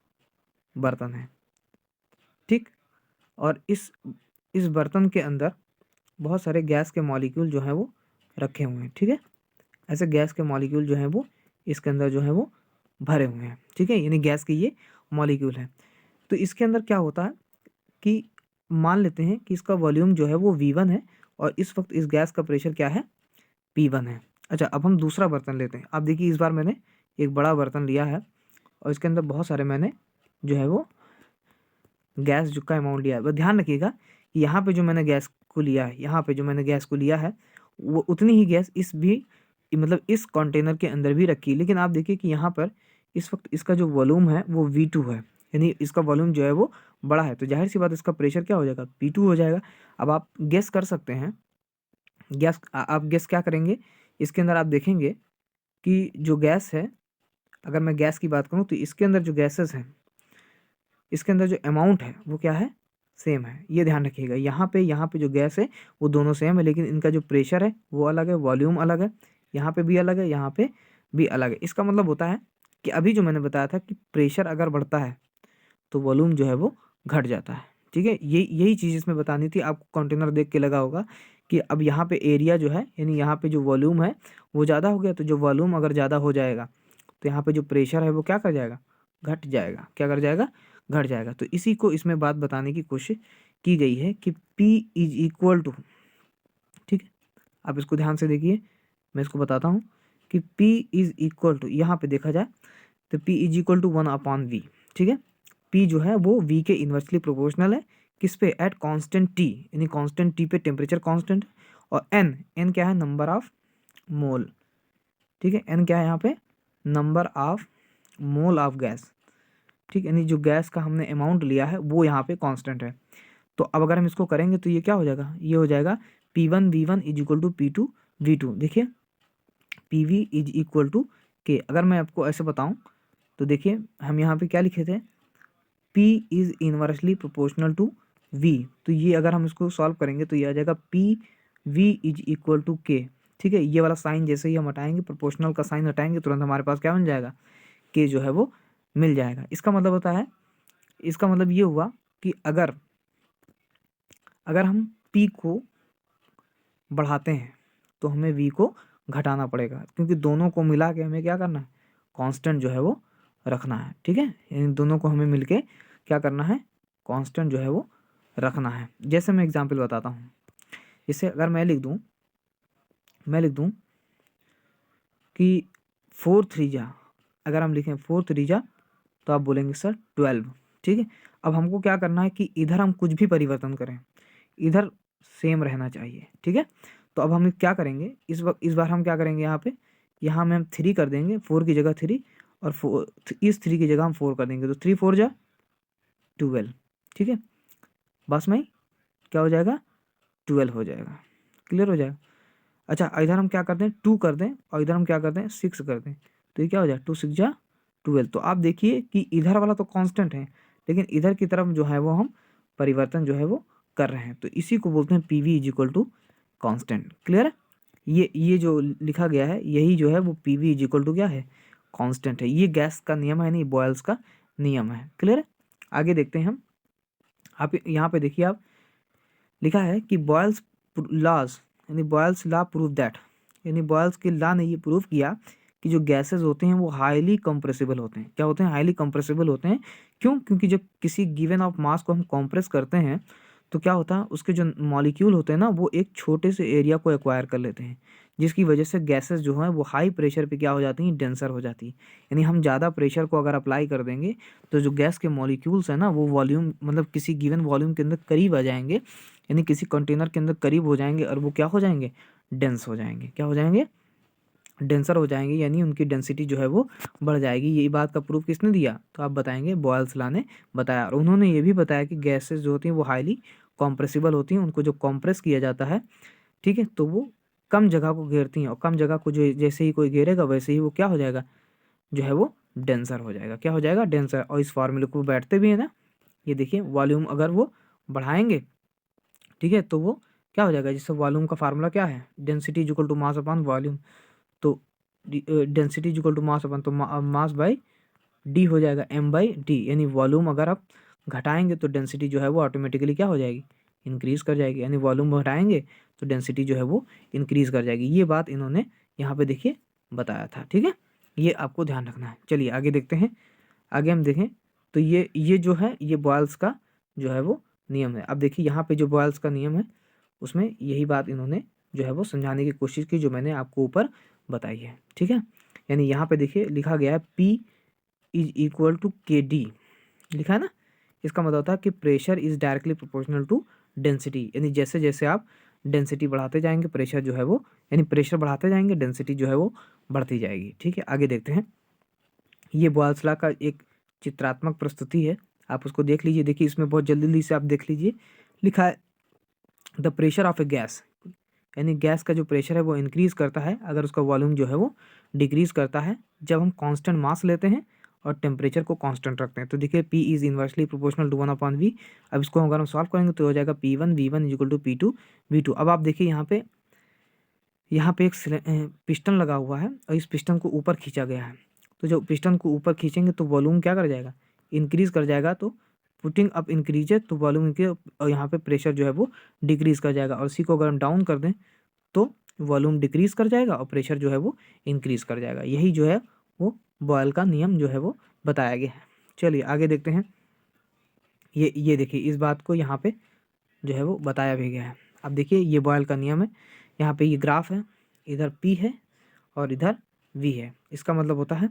बर्तन है। ठीक, और इस बर्तन के अंदर बहुत सारे गैस के मॉलिक्यूल जो हैं वो रखे हुए हैं। ठीक है, ऐसे गैस के मॉलिक्यूल जो हैं वो इसके अंदर जो है वो भरे हुए हैं। ठीक है, यानी गैस के ये मॉलिक्यूल हैं। तो इसके अंदर क्या होता है कि मान लेते हैं कि इसका वॉल्यूम जो है वो V1 है, और इस वक्त इस गैस का प्रेशर क्या है, P1 है। अच्छा, अब हम दूसरा बर्तन लेते हैं। आप देखिए इस बार मैंने एक बड़ा बर्तन लिया है और इसके अंदर बहुत सारे मैंने जो है वो गैस जो का अमाउंट लिया है। बस ध्यान रखिएगा कि यहाँ पे जो मैंने गैस को लिया है, यहाँ पे जो मैंने गैस को लिया है वो उतनी ही गैस इस भी मतलब इस कंटेनर के अंदर भी रखी है। लेकिन आप देखिए कि यहाँ पर इस वक्त इसका जो वॉल्यूम है वो V2 है, यानी इसका वॉल्यूम जो है वो बड़ा है, तो जाहिर सी बात इसका प्रेशर क्या हो जाएगा, P2 हो जाएगा। अब आप गेस कर सकते हैं, आप गेस क्या करेंगे, इसके अंदर आप देखेंगे कि जो गैस है, अगर मैं गैस की बात करूँ तो इसके अंदर जो गैसेस हैं, इसके अंदर जो अमाउंट है वो क्या है, सेम है। ये ध्यान रखिएगा, यहाँ पे जो गैस है वो दोनों सेम है, लेकिन इनका जो प्रेशर है वो अलग है, वॉल्यूम अलग है। यहाँ पे भी अलग है, यहाँ पे भी अलग है। इसका मतलब होता है कि अभी जो मैंने बताया था कि प्रेशर अगर बढ़ता है तो वॉल्यूम जो है वो घट जाता है। ठीक है, यही चीज़ इसमें बतानी थी। आपको कंटेनर देख के लगा होगा कि अब यहाँ पे एरिया जो है, यानी यहाँ पे जो वॉल्यूम है वो ज़्यादा हो गया, तो जो वॉल्यूम अगर ज़्यादा हो जाएगा तो यहाँ पे जो प्रेशर है वो क्या कर जाएगा, घट जाएगा। क्या कर जाएगा, घट जाएगा। तो इसी को इसमें बात बताने की कोशिश की गई है कि P इज इक्वल टू, ठीक है, आप इसको ध्यान से देखिए, मैं इसको बताता हूँ कि P इज इक्वल टू, यहाँ पे देखा जाए तो P is equal to 1/V। ठीक है, P जो है वो V के इन्वर्सली प्रोपोर्शनल है, किस पे, एट कांस्टेंट T, यानी कांस्टेंट T पे टेम्परेचर कांस्टेंट है। और N क्या है, नंबर ऑफ मोल। ठीक है, N क्या है यहाँ पे, number of mole of gas. ठीक, यानी जो गैस का हमने अमाउंट लिया है वो यहाँ पे कांस्टेंट है। तो अब अगर हम इसको करेंगे तो ये क्या हो जाएगा, ये हो जाएगा P1 V1 is equal to P2 V2। देखिए PV is equal to K। अगर मैं आपको ऐसे बताऊं तो देखिए हम यहाँ पे क्या लिखे थे, P is inversely proportional to V। तो ये अगर हम इसको सॉल्व करेंगे तो ये आ जाएगा PV is equal to K। ठीक है, ये वाला साइन जैसे ही हम हटाएंगे, प्रोपोर्शनल का साइन हटाएंगे, तुरंत हमारे पास क्या बन जाएगा, K जो है वो मिल जाएगा। इसका मतलब होता है, इसका मतलब ये हुआ कि अगर हम P को बढ़ाते हैं तो हमें V को घटाना पड़ेगा, क्योंकि दोनों को मिला के हमें क्या करना है, कांस्टेंट जो है वो रखना है। ठीक है, इन दोनों को हमें मिलके क्या करना है, कांस्टेंट जो है वो रखना है। जैसे मैं एग्जांपल बताता हूँ, जैसे अगर मैं लिख दूँ कि 4 3 अगर हम लिखें 4 3 तो आप बोलेंगे सर 12। ठीक है, अब हमको क्या करना है कि इधर हम कुछ भी परिवर्तन करें, इधर सेम रहना चाहिए। ठीक है, तो अब हम क्या करेंगे, इस बार हम क्या करेंगे, यहाँ पे यहाँ में हम 3 कर देंगे, 4 की जगह 3, और इस 3 की जगह हम 4 कर देंगे तो 3 4 जा 12, ठीक है, बस में क्या हो जाएगा 12 हो जाएगा, क्लियर हो जाएगा। अच्छा इधर हम क्या कर दें 2 कर दें और इधर हम क्या कर दें 6 कर दें, तो ये क्या हो जाए 2 6 जा 12। तो आप देखिए कि इधर वाला तो कांस्टेंट है, लेकिन इधर की तरफ जो है वो हम परिवर्तन जो है वो कर रहे हैं, तो इसी को बोलते हैं P V is equal to constant, clear है। ये जो लिखा गया है यही जो है वो P V is equal to क्या है कांस्टेंट है। ये गैस का नियम है, नहीं बॉयल्स का नियम है, क्लियर है। आगे देखते हैं हम, आप यहाँ पे देखिए, आप लिखा है कि बॉयल्स लॉज यानी बॉयल्स लॉ प्रूव दैट, यानी बॉयल्स के लॉ ने ये प्रूव किया कि जो गैसेस होते हैं वो हाईली कंप्रेसिबल होते हैं। क्या होते हैं, हाईली कंप्रेसिबल होते हैं। क्यों, क्योंकि जब किसी गिवन ऑफ मास को हम कंप्रेस करते हैं तो क्या होता है, उसके जो मॉलिक्यूल होते हैं ना वो एक छोटे से एरिया को एक्वायर कर लेते हैं, जिसकी वजह से गैसेस जो हैं वो हाई प्रेशर पे क्या हो जाती हैं, डेंसर हो जाती है। यानी हम ज़्यादा प्रेशर को अगर अप्लाई कर देंगे तो जो गैस के मॉलिक्यूल्स हैं ना वो वॉल्यूम मतलब किसी गिवन वॉल्यूम के अंदर करीब आ जाएंगे, यानी किसी कंटेनर के अंदर करीब हो जाएंगे और वो क्या हो जाएंगे, डेंस हो जाएंगे। क्या हो जाएंगे, डेंसर हो जाएंगे, यानी उनकी डेंसिटी जो है वो बढ़ जाएगी। यही बात का प्रूफ किसने दिया, तो आप बताएंगे बॉयल्स लॉ ने बताया। और उन्होंने ये भी बताया कि गैसेस जो होती हैं वो हाईली कॉम्प्रेसिबल होती हैं, उनको जो कॉम्प्रेस किया जाता है, ठीक है, तो वो कम जगह को घेरती हैं, और कम जगह को जो जैसे ही कोई घेरेगा वैसे ही वो क्या हो जाएगा, जो है वो डेंसर हो जाएगा। क्या हो जाएगा, डेंसर। और इस फार्मूले को बैठते भी है ना, ये देखिए वॉल्यूम अगर वो बढ़ाएंगे, ठीक है, तो वो क्या हो जाएगा, जिससे वॉल्यूम का फार्मूला क्या है, density is equal to mass upon volume. तो density is equal to mass upon तो मास बाई डी हो जाएगा, एम बाई डी। यानी वॉल्यूम अगर आप घटाएंगे तो डेंसिटी जो है वो ऑटोमेटिकली क्या हो जाएगी, इंक्रीज कर जाएगी। यानी वॉल्यूम घटाएंगे तो डेंसिटी जो है वो इंक्रीज कर जाएगी। ये बात इन्होंने यहाँ पे देखिए बताया था, ठीक है, ये आपको ध्यान रखना है। चलिए आगे देखते हैं, आगे हम देखें तो ये जो है ये बॉयल्स का जो है वो नियम है। अब देखिए यहाँ पे जो बॉयल्स का नियम है उसमें यही बात इन्होंने जो है वो समझाने की कोशिश की जो मैंने आपको ऊपर बताई है, ठीक है। यानी यहाँ पे देखिए लिखा गया है P is equal to K D, लिखा है ना। इसका मतलब होता है कि pressure is directly proportional to density, यानी जैसे जैसे आप डेंसिटी बढ़ाते जाएंगे प्रेशर जो है वो, यानी प्रेशर बढ़ाते जाएंगे डेंसिटी जो है वो बढ़ती जाएगी, ठीक है। आगे देखते हैं, ये बॉयल्स लॉ का एक चित्रात्मक प्रस्तुति है, आप उसको देख लीजिए। देखिए इसमें बहुत जल्दी से आप देख लीजिए, लिखा है the pressure of a gas, यानी गैस का जो प्रेशर है वो इंक्रीज करता है अगर उसका वॉल्यूम जो है वो डिक्रीज करता है जब हम कांस्टेंट मास लेते हैं और टेम्परेचर को कांस्टेंट रखते हैं। तो देखिए P is inversely proportional to 1/V। अब इसको अगर हम सॉल्व करेंगे तो हो जाएगा P1 V1 is equal to P2 V2। अब आप देखिए यहाँ पे एक पिस्टन लगा हुआ है और इस पिस्टन को ऊपर खींचा गया है। तो जब पिस्टन को ऊपर खींचेंगे तो वॉल्यूम क्या कर जाएगा, इंक्रीज कर जाएगा। तो पुटिंग अप इंक्रीज है तो वॉल्यूम इंक्रीज, और यहाँ पे प्रेशर जो है वो डिक्रीज कर जाएगा। और इसी को अगर हम डाउन कर दें तो वॉल्यूम डिक्रीज कर जाएगा और प्रेशर जो है वो इंक्रीज कर जाएगा। यही जो है वो बॉयल का नियम जो है वो बताया गया है। चलिए आगे देखते हैं, ये देखिए इस बात को यहाँ पे जो है वो बताया भी गया है। अब देखिए ये बॉयल का नियम है, यहाँ पे ये ग्राफ है, इधर P है और इधर V है। इसका मतलब होता है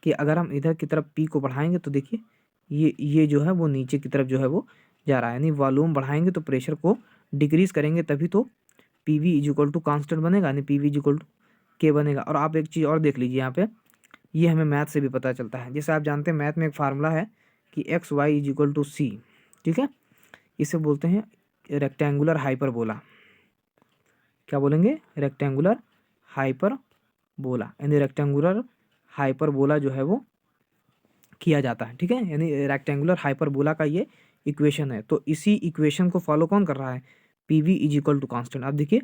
कि अगर हम इधर की तरफ P को बढ़ाएंगे तो देखिए ये जो है वो नीचे की तरफ जो है वो जा रहा है, यानी वॉल्यूम बढ़ाएंगे तो प्रेशर को डिक्रीज करेंगे तभी तो P V is equal to constant बनेगा, यानी P V is equal to K बनेगा। और आप एक चीज़ और देख लीजिए यहाँ पे, ये हमें मैथ से भी पता चलता है। जैसे आप जानते हैं मैथ में एक फार्मूला है कि X Y is equal to C, ठीक है, इसे बोलते हैं रेक्टेंगुलर हाइपरबोला। क्या बोलेंगे, रेक्टेंगुलर हाइपरबोला, यानी रेक्टेंगुलर हाइपरबोला जो है वो किया जाता है, ठीक है। यानी रेक्टेंगुलर हाइपरबोला का ये इक्वेशन है। तो इसी इक्वेशन को फॉलो कौन कर रहा है, P V is equal to constant. अब देखिए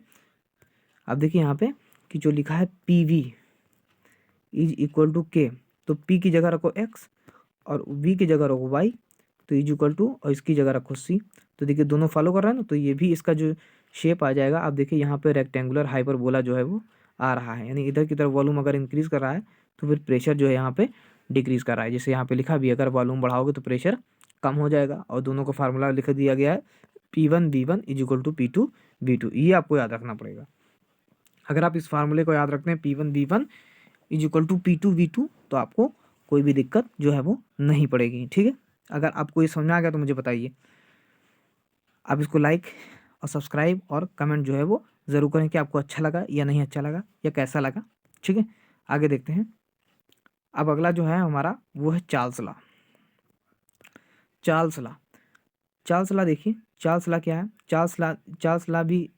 यहाँ पे कि जो लिखा है P V is equal to K, तो पी की जगह रखो एक्स और वी की जगह रखो वाई, तो इज इक्वल टू और इसकी जगह रखो सी। तो देखिए दोनों फॉलो कर रहा है ना, तो ये भी इसका जो शेप आ जाएगा। आप देखिए यहाँ पे रेक्टेंगुलर हाइपरबोला जो है वो आ रहा है, यानी इधर की तरफ वॉल्यूम अगर इंक्रीज कर रहा है तो फिर प्रेशर जो है यहाँ पे डिक्रीज कर रहा है। जैसे यहाँ पे लिखा भी, अगर वॉल्यूम बढ़ाओगे तो प्रेशर कम हो जाएगा। और दोनों का फार्मूला लिख दिया गया है P1 V1 is equal to P2 V2। ये आपको याद रखना पड़ेगा। अगर आप इस फार्मूले को याद रखते हैं P1 V1 is equal to P2 V2 तो आपको कोई भी दिक्कत जो है वो नहीं पड़ेगी, ठीक है। अगर आपको ये समझ में आ गया तो मुझे बताइए। आप इसको लाइक और सब्सक्राइब और कमेंट जो है वो ज़रूर करें कि आपको अच्छा लगा या नहीं अच्छा लगा या कैसा लगा, ठीक है। आगे देखते हैं, अब अगला जो है हमारा वो है Charles law. Charles law, Charles law देखिए, चार्ल्स लॉ क्या है? चार्ल्स लॉ भी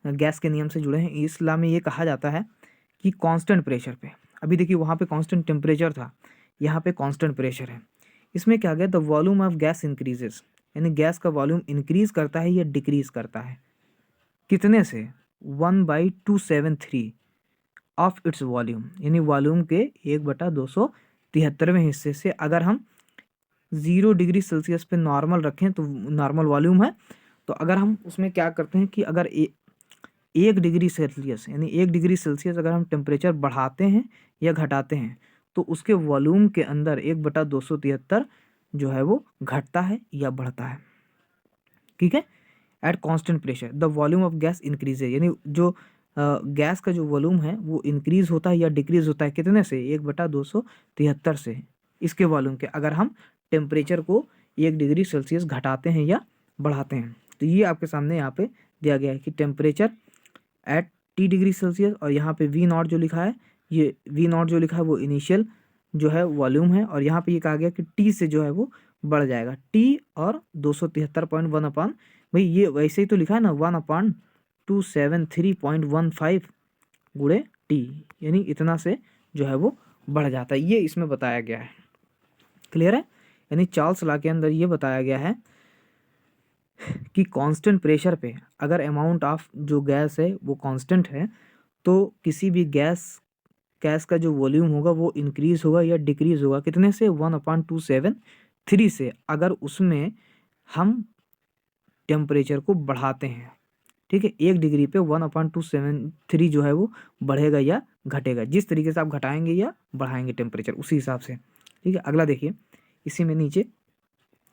गैस के नियम से जुड़े हैं। इस लॉ में ये कहा जाता है कि कांस्टेंट प्रेशर पे, अभी देखिए वहाँ पे कांस्टेंट टेम्परेचर था, यहाँ पे कांस्टेंट प्रेशर है। इसमें क्या गया, the volume of gas increases, यानी गैस का वॉल्यूम इंक्रीज करता है या डिक्रीज करता है, कितने से? 1/273 ऑफ इट्स वॉल्यूम, यानी वॉल्यूम के 1/273वें हिस्से से। अगर हम 0 डिग्री सेल्सियस पे नॉर्मल रखें तो नॉर्मल वॉल्यूम है, तो अगर हम उसमें क्या करते हैं कि अगर 1 डिग्री सेल्सियस, यानी 1 डिग्री सेल्सियस अगर हम टेम्परेचर बढ़ाते हैं या घटाते हैं तो उसके वॉल्यूम के अंदर 1/273 जो है वो घटता है या बढ़ता है। ठीक है, at constant pressure the volume of gas increases, यानी जो गैस का जो वॉल्यूम है वो इंक्रीज होता है या डिक्रीज होता है, कितने से? 1/273 से, इसके वॉल्यूम के, अगर हम टेम्परेचर को 1 डिग्री सेल्सियस घटाते हैं या बढ़ाते हैं। तो ये आपके सामने यहाँ पे दिया गया है कि temperature at T degree Celsius, और यहाँ पे V0 जो लिखा है, ये V0 जो लिखा है वो इनिशियल जो है वॉल्यूम है, और यहाँ पे ये कहा गया कि T से जो है वो बढ़ जाएगा, T और 273.1 अपान, भाई ये वैसे ही तो लिखा है ना, 1/273.15 गुणे T, यानी इतना से जो है वो बढ़ जाता है। ये इसमें बताया गया है। क्लियर है? यानी चार्ल्स लॉ के अंदर ये बताया गया है कि कांस्टेंट प्रेशर पे अगर अमाउंट ऑफ जो गैस है वो कांस्टेंट है, तो किसी भी गैस का जो वॉल्यूम होगा वो इंक्रीज होगा या डिक्रीज होगा, कितने से? 1/273 से, अगर उसमें हम टेम्परेचर को बढ़ाते हैं। ठीक है, 1 डिग्री पे 1/273 जो है वो बढ़ेगा या घटेगा, जिस तरीके से आप घटाएंगे या बढ़ाएंगे टेम्परेचर उसी हिसाब से। ठीक है, अगला देखिए, इसी में नीचे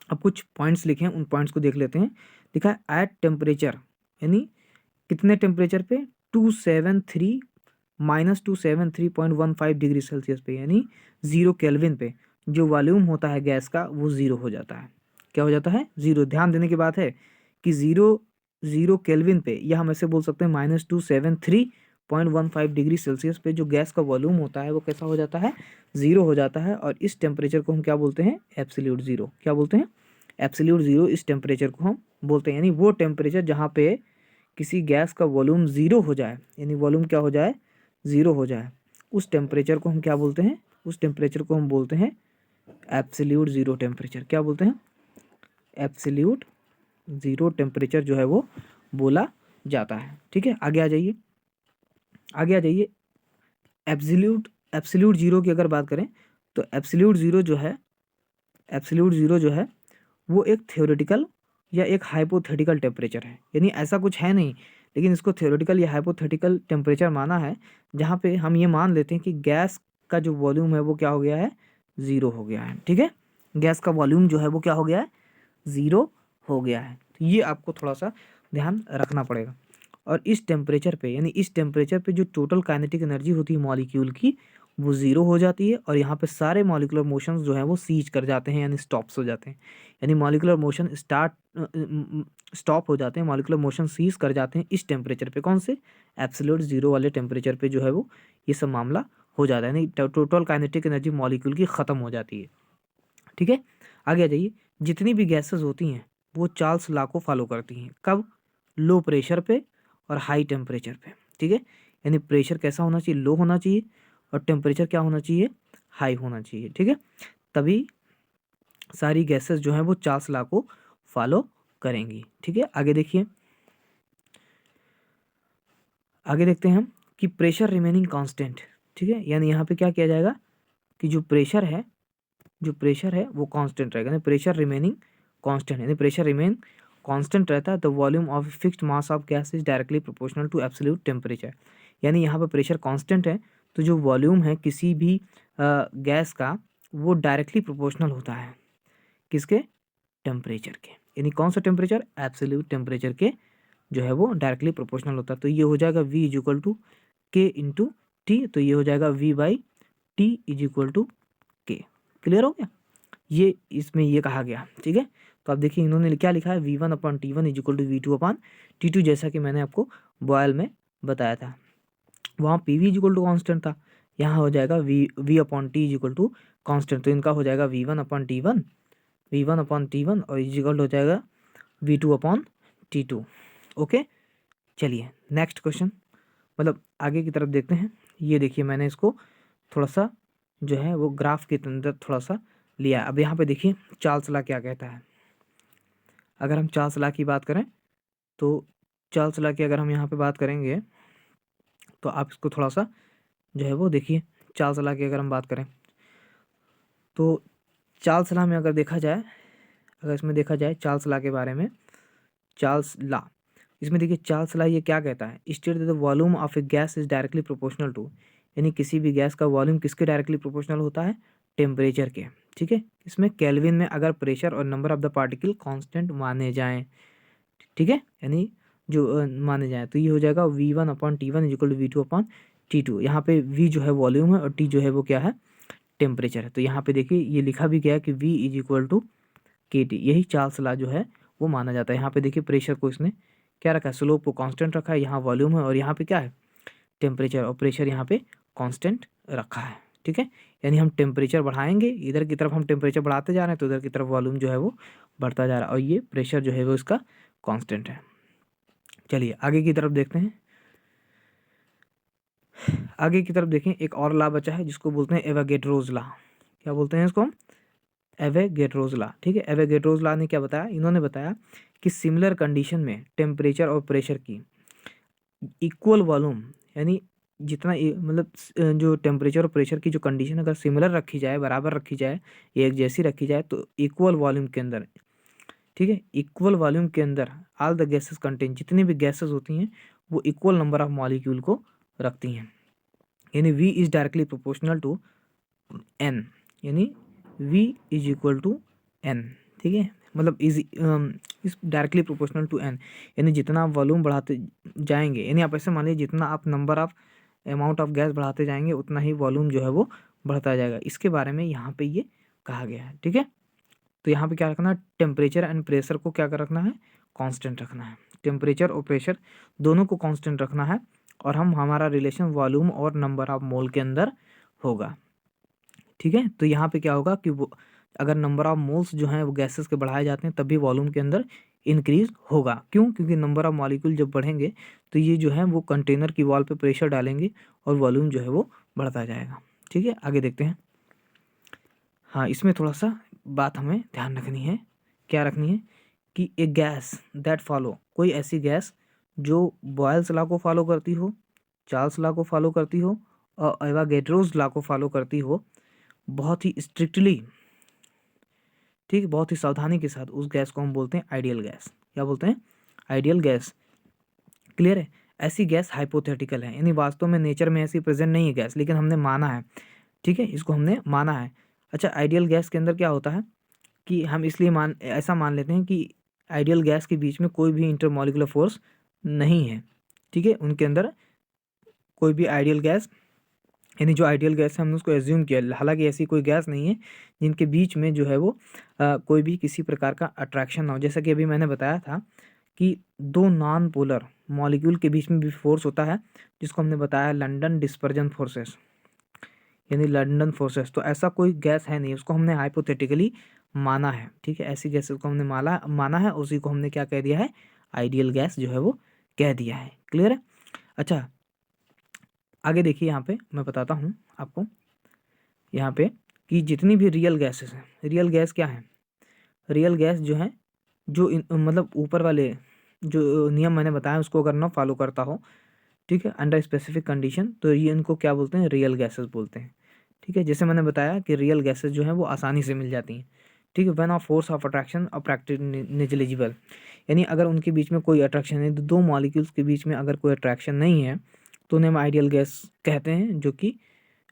अब कुछ पॉइंट्स लिखे हैं, उन पॉइंट्स को देख लेते हैं। लिखा है एट टेम्परेचर, यानी कितने टेम्परेचर पे? 273 - 273.15 डिग्री सेल्सियस पे, यानी 0 केल्विन पे जो वॉल्यूम होता है गैस का वो 0 हो जाता है। क्या हो जाता है? 0। ध्यान देने की बात है कि 0 केल्विन पे, या हम ऐसे बोल सकते हैं -273.15 डिग्री सेल्सियस पे जो गैस का वॉल्यूम होता है वो कैसा हो जाता है? 0 हो जाता है। और इस टेम्परेचर को हम क्या बोलते हैं? Absolute zero. क्या बोलते हैं? Absolute zero. इस टेम्परेचर को हम बोलते हैं, यानी वो टेम्परेचर जहाँ पे किसी गैस का वॉल्यूम 0 हो जाए, यानी वॉल्यूम क्या हो जाए? 0 हो जाए, उस टेम्परेचर को हम क्या बोलते हैं? उस टेम्परेचर को हम बोलते हैं एब्सोल्यूट ज़ीरो टेम्परेचर। क्या बोलते हैं? एब्सोल्यूट ज़ीरो टेम्परेचर जो है वो बोला जाता है। ठीक है, आगे आ जाइए, आगे आ जाइए। एब्सोल्यूट ज़ीरो की अगर बात करें तो एब्सोल्यूट ज़ीरो जो है, एब्सोल्यूट ज़ीरो जो है वो एक थ्योरेटिकल या एक हाइपोथेटिकल टेम्परेचर है, यानी ऐसा कुछ है नहीं, लेकिन इसको थ्योरेटिकल या हाइपोथेटिकल टेम्परेचर माना है, जहाँ पे हम ये मान लेते हैं कि गैस का जो वॉल्यूम है वो क्या हो गया है? 0 हो गया है। ठीक है, गैस का वॉल्यूम जो है वो क्या हो गया है? 0 हो गया है। तो ये आपको थोड़ा सा ध्यान रखना पड़ेगा। और इस टेम्परेचर पे, यानी इस टेम्परेचर पे जो टोटल काइनेटिक एनर्जी होती है मॉलिक्यूल की वो 0 हो जाती है, और यहाँ पे सारे मॉलिक्यूलर मोशंस जो हैं वो सीज कर जाते हैं, यानी स्टॉप्स हो जाते हैं, यानी मॉलिक्यूलर मोशन स्टॉप हो जाते हैं, मॉलिक्यूलर मोशन सीज कर जाते हैं इस टेम्परेचर पे। कौन से? एब्सोल्यूट ज़ीरो वाले टेम्परेचर पे जो है वो ये सब मामला हो जाता है, यानी टोटल काइनेटिक एनर्जी मॉलिक्यूल की ख़त्म हो जाती है। ठीक है, आगे आ जाइए। जितनी भी गैसेस होती हैं वो चार्ल्स लॉ को फॉलो करती हैं। कब? लो प्रेशर पे और हाई टेम्परेचर पे। ठीक है, यानी प्रेशर कैसा होना चाहिए? लो होना चाहिए, और टेम्परेचर क्या होना चाहिए? हाई होना चाहिए। ठीक है, तभी सारी गैसेस जो हैं वो चार्ल्स लॉ को फॉलो करेंगी। ठीक है, आगे देखिए, आगे देखते हैं हम कि प्रेशर रिमेनिंग कांस्टेंट। ठीक है, यानी यहाँ पे क्या किया जाएगा कि जो प्रेशर है वो कांस्टेंट रहेगा, यानी प्रेशर रिमेनिंग कांस्टेंट, यानी प्रेशर रिमेन कांस्टेंट रहता है। The volume of fixed mass of gas is directly proportional to absolute temperature, यानी यहाँ पर प्रेशर कांस्टेंट है तो जो वॉल्यूम है किसी भी गैस का वो डायरेक्टली प्रोपोर्शनल होता है किसके? टेम्परेचर के, यानी कौन सा टेम्परेचर? एब्सोल्यूट टेम्परेचर के जो है वो डायरेक्टली प्रोपोर्शनल होता है। तो ये हो जाएगा V इज इक्वल टू के इंटू टी, तो ये हो जाएगा V/T इज इक्वल टू के। क्लियर हो गया? ये इसमें ये कहा गया। ठीक है, तो आप देखिए इन्होंने क्या लिखा है? V1/T1 is equal to V2/T2, जैसा कि मैंने आपको बॉयल में बताया था। वहाँ PV is equal to constant था, यहाँ हो जाएगा V upon T is equal to constant, तो इनका हो जाएगा V1 अपॉन T1 और इज इक्वल हो जाएगा V2 अपॉन T2। ओके, चलिए नेक्स्ट क्वेश्चन, मतलब आगे की तरफ देखते हैं। ये देखिए मैंने इसको थोड़ा सा जो है वो ग्राफ के अंदर थोड़ा सा लिया। अब यहाँ पे देखिए चार्ल्स लॉ क्या कहता है। अगर हम चार्ल्स लॉ की बात करें तो चार्ल्स लॉ की अगर हम यहाँ पे बात करेंगे तो आप इसको थोड़ा सा जो है वो देखिए। चार्ल्स लॉ की अगर हम बात करें तो चार्ल्स लॉ में अगर देखा जाए, अगर इसमें देखा जाए चार्ल्स लॉ के बारे में, चार्ल्स लॉ इसमें देखिए चार्ल्स लॉ ये क्या कहता है, state that the volume of a gas is directly proportional to, यानी किसी भी गैस का वॉल्यूम किसके डायरेक्टली प्रोपोर्शनल होता है, टेम्परेचर के। ठीक है, इसमें केल्विन में अगर प्रेशर और number of the particle constant माने जाएं, ठीक है, यानी जो माने जाएं, तो ये हो जाएगा V1 upon T1 is equal to V2 upon T2। यहाँ पे V जो है वॉल्यूम है और T जो है वो क्या है, टेम्परेचर है। तो यहाँ पे देखिए ये लिखा भी गया है कि V is equal to KT, यही चार्ल्स लॉ जो है वो माना जाता है। यहाँ पे देखिए प्रेशर को इसने क्या रखा है, स्लोप को कांस्टेंट रखा है, यहाँ वॉल्यूम है और यहाँ पे क्या है, टेम्परेचर, और प्रेशर यहाँ पे कांस्टेंट रखा है। ठीक है, यानी हम टेम्परेचर बढ़ाएंगे, इधर की तरफ हम टेम्परेचर बढ़ाते जा रहे हैं तो इधर की तरफ वॉल्यूम जो है वो बढ़ता जा रहा है, और ये प्रेशर जो है वो इसका कांस्टेंट है। चलिए आगे की तरफ देखते हैं। आगे की तरफ देखें, एक और लॉ बचा है जिसको बोलते हैं एवोगैड्रोस लॉ। क्या बोलते हैं इसको हम, एवोगैड्रोस लॉ। ठीक है, एवोगैड्रोस लॉ ने क्या बताया, इन्होंने बताया कि सिमिलर कंडीशन में टेम्परेचर और प्रेशर की इक्वल वॉल्यूम, यानी जितना मतलब जो टेम्परेचर और प्रेशर की जो कंडीशन अगर सिमिलर रखी जाए, बराबर रखी जाए, एक जैसी रखी जाए, तो इक्वल वॉल्यूम के अंदर, ठीक है, इक्वल वॉल्यूम के अंदर ऑल द गैसेस कंटेन, जितनी भी गैसेस होती हैं वो इक्वल नंबर ऑफ मॉलिक्यूल को रखती हैं, यानी V is directly proportional to N, यानी V is equal to N। ठीक है, मतलब is directly proportional to N, यानी जितना आप वॉल्यूम बढ़ाते जाएंगे, यानी आप ऐसे मान लीजिए जितना आप number of amount of gas बढ़ाते जाएंगे उतना ही वॉल्यूम जो है वो बढ़ता जाएगा। इसके बारे में यहाँ पे ये कहा गया है। ठीक है, तो यहाँ पे क्या रखना है, टेम्परेचर एंड प्रेशर को क्या कर रखना है, कांस्टेंट रखना है। टेम्परेचर और प्रेशर दोनों को कांस्टेंट रखना है, और हमारा रिलेशन वॉल्यूम और नंबर ऑफ मोल के अंदर होगा। ठीक है, तो यहाँ पे क्या होगा कि वो अगर नंबर ऑफ मोल्स जो हैं वो गैसेस के बढ़ाए जाते हैं तभी वॉल्यूम के अंदर इंक्रीज होगा। क्यों, क्योंकि नंबर ऑफ मॉलिक्यूल जब बढ़ेंगे तो ये जो है वो कंटेनर की वॉल पे प्रेशर डालेंगे और वॉल्यूम जो है वो बढ़ता जाएगा। ठीक है, आगे देखते हैं। हाँ, इसमें थोड़ा सा बात हमें ध्यान रखनी है। क्या रखनी है कि ए गैस दैट फॉलो, कोई ऐसी गैस जो बॉयल्स लॉ को फॉलो करती हो, चार्ल्स लॉ को फॉलो करती हो और एवोगैड्रोस लॉ को फॉलो करती हो, बहुत ही स्ट्रिक्टली, ठीक, बहुत ही सावधानी के साथ, उस गैस को हम बोलते हैं आइडियल गैस। क्या बोलते हैं, आइडियल गैस। क्लियर है, ऐसी गैस हाइपोथेटिकल है, यानी वास्तव में नेचर में ऐसी प्रेजेंट नहीं है गैस, लेकिन हमने माना है। ठीक है, इसको हमने माना है। अच्छा, आइडियल गैस के अंदर क्या होता है कि हम इसलिए ऐसा मान लेते हैं कि आइडियल गैस के बीच में कोई भी इंटरमॉलिक्यूलर फोर्स नहीं है। ठीक है, उनके अंदर कोई भी आइडियल गैस, यानी जो आइडियल गैस है हमने उसको एज्यूम किया, हालांकि ऐसी कोई गैस नहीं है जिनके बीच में जो है वो कोई भी किसी प्रकार का अट्रैक्शन ना हो। जैसा कि अभी मैंने बताया था कि दो नॉन पोलर मॉलिक्यूल के बीच में भी फोर्स होता है, जिसको हमने बताया लंदन डिस्पर्जन फोर्सेस, यानी लंदन फोर्सेस। तो ऐसा कोई गैस है नहीं, उसको हमने हाइपोथेटिकली माना है। ठीक है, ऐसी गैसेस को हमने माना है, उसी को हमने क्या कह दिया है, आइडियल गैस जो है वो कह दिया है। क्लियर है। अच्छा, आगे देखिए, यहाँ पे मैं बताता हूँ आपको यहाँ पे कि जितनी भी रियल गैसेस हैं, रियल गैस क्या है, रियल गैस जो है जो मतलब ऊपर वाले जो नियम मैंने बताया उसको अगर ना फॉलो करता हो, ठीक है, अंडर स्पेसिफिक कंडीशन, तो ये इनको क्या बोलते हैं, रियल गैसेस बोलते हैं। ठीक है, जैसे मैंने बताया कि रियल गैसेस जो हैं वो आसानी से मिल जाती हैं। ठीक है, when of force of attraction और प्रैक्टिस नेग्लिजिबल, यानी अगर उनके बीच में कोई अट्रैक्शन है, तो दो मॉलिक्यूल्स के बीच में अगर कोई अट्रैक्शन नहीं है तो उन्हें हम आइडियल गैस कहते हैं, जो कि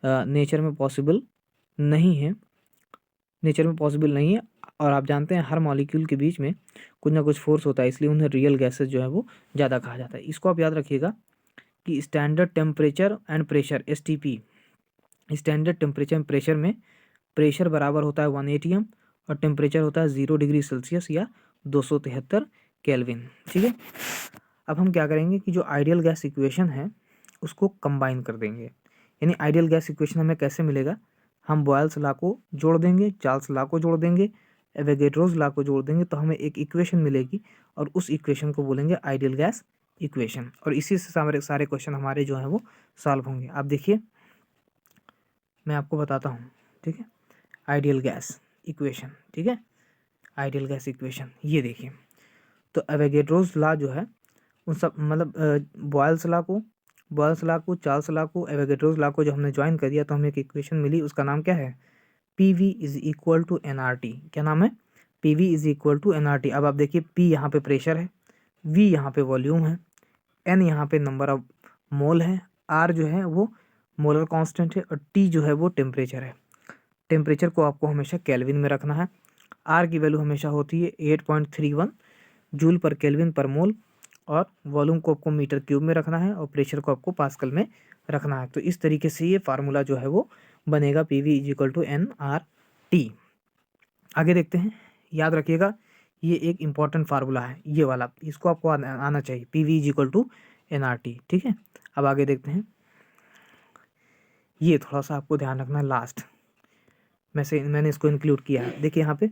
नेचर में पॉसिबल नहीं है, नेचर में पॉसिबल नहीं है। और आप जानते हैं हर मॉलिक्यूल के बीच में कुछ ना कुछ फोर्स होता है, इसलिए उन्हें रियल गैसेस जो है वो ज़्यादा कहा जाता है। इसको आप याद रखिएगा कि standard temperature and pressure STP, standard temperature and pressure में प्रेशर बराबर होता है 1 atm और टेम्परेचर होता है 0 डिग्री सेल्सियस या 273 केल्विन। ठीक है, अब हम क्या करेंगे कि जो आइडियल गैस इक्वेशन है उसको कंबाइन कर देंगे, यानी आइडियल गैस इक्वेशन हमें कैसे मिलेगा, हम बॉयल्स लॉ को जोड़ देंगे, चार्ल्स लॉ को जोड़ देंगे, एवोगैड्रोस लॉ को जोड़ देंगे, तो हमें एक इक्वेशन मिलेगी और उस इक्वेशन को बोलेंगे आइडियल गैस इक्वेशन। और इसी से सारे क्वेश्चन हमारे जो हैं वो सॉल्व होंगे। आप देखिए मैं आपको बताता हूँ, ठीक है, आइडियल गैस इक्वेशन, ठीक है, आइडियल गैस इक्वेशन ये देखिए। तो एवोगैड्रोस लॉ जो है उन सब मतलब बॉयल्स लॉ को, चार्ल्स लॉ को, एवोगैड्रोस लॉ को जो हमने ज्वाइन कर दिया तो हमें एक इक्वेशन मिली, उसका नाम क्या है, PV is equal to NRT। क्या नाम है, PV is equal to NRT। अब आप देखिए P यहाँ पे प्रेशर है, V यहाँ पे वॉल्यूम है, N यहाँ पे नंबर ऑफ मोल है, R जो है वो मोलर कांस्टेंट है और T जो है वो टेम्परेचर है। टेम्परेचर को आपको हमेशा केल्विन में रखना है। R की वैल्यू हमेशा होती है 8.31 जूल पर केल्विन पर मोल, और वॉल्यूम को आपको मीटर क्यूब में रखना है और प्रेशर को आपको पास्कल में रखना है। तो इस तरीके से ये फार्मूला जो है वो बनेगा, PV is equal to NRT। आगे देखते हैं, याद रखिएगा ये एक इम्पॉर्टेंट फार्मूला है, ये वाला, इसको आपको आना चाहिए, PV is equal to NRT, ठीक है। अब आगे देखते हैं, ये थोड़ा सा आपको ध्यान रखना है, लास्ट मैंने इसको इंक्लूड किया है। देखिए यहाँ पे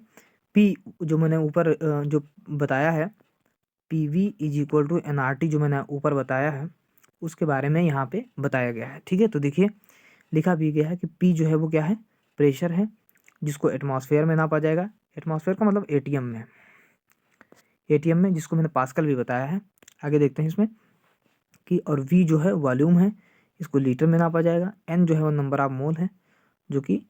P जो मैंने ऊपर जो बताया है, PV is equal to NRT जो मैंने ऊपर बताया है उसके बारे में यहाँ पे बताया गया है, ठीक है। तो देखिए लिखा भी गया है कि P जो है वो क्या है, प्रेशर है जिसको एटमॉस्फेयर में नापा जाएगा, एटमॉस्फेयर का मतलब ATM में, जिसको मैंने पास्कल भी बताया है। आगे देखते हैं इसमें कि, और V जो है वॉल्यूम है, इसको लीटर में नापा जाएगा। N जो है वो नंबर ऑफ मोल है, जो कि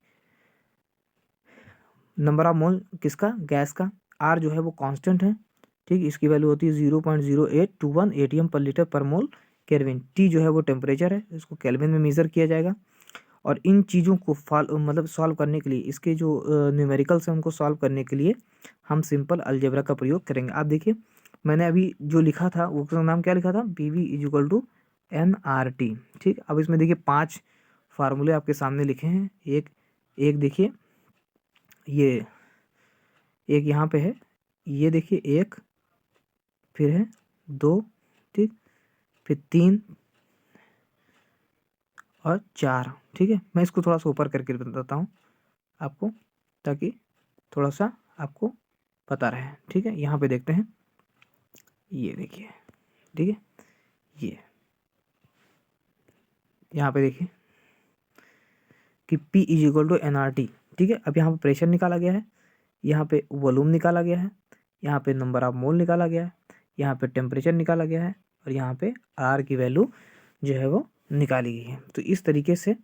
नंबर ऑफ मोल किसका, गैस का। R जो है वो कांस्टेंट है, ठीक, इसकी वैल्यू होती है 0.0821 ATM पर लीटर पर मोल केल्विन। T जो है वो टेम्परेचर है, इसको केल्विन में मेज़र किया जाएगा। और इन चीज़ों को सॉल्व करने के लिए, इसके जो न्यूमेरिकल्स हैं उनको सॉल्व करने के लिए हम सिंपल अलजेब्रा का प्रयोग करेंगे। आप देखिए मैंने अभी जो लिखा था वो उसका नाम क्या लिखा था, PV is equal to NRT, ठीक। अब इसमें देखिए 5 फार्मूले आपके सामने लिखे हैं। एक देखिए, ये एक यहाँ पे है, ये देखिए एक, फिर है 2, ठीक, फिर 3 और 4, ठीक है। मैं इसको थोड़ा सा ऊपर करके बताता हूँ आपको, ताकि थोड़ा सा आपको पता रहे, ठीक है। यहाँ पे देखते हैं, ये देखिए, ठीक है, ये यहाँ पे देखिए कि P is equal to NRT, ठीक है। अब यहाँ पे प्रेशर निकाला गया है, यहाँ पे वॉल्यूम निकाला गया है, यहाँ पे नंबर ऑफ मोल निकाला गया है, यहाँ पे टेम्परेचर निकाला गया है, और यहाँ पे R की वैल्यू जो है वो निकाली गई है। तो इस तरीके से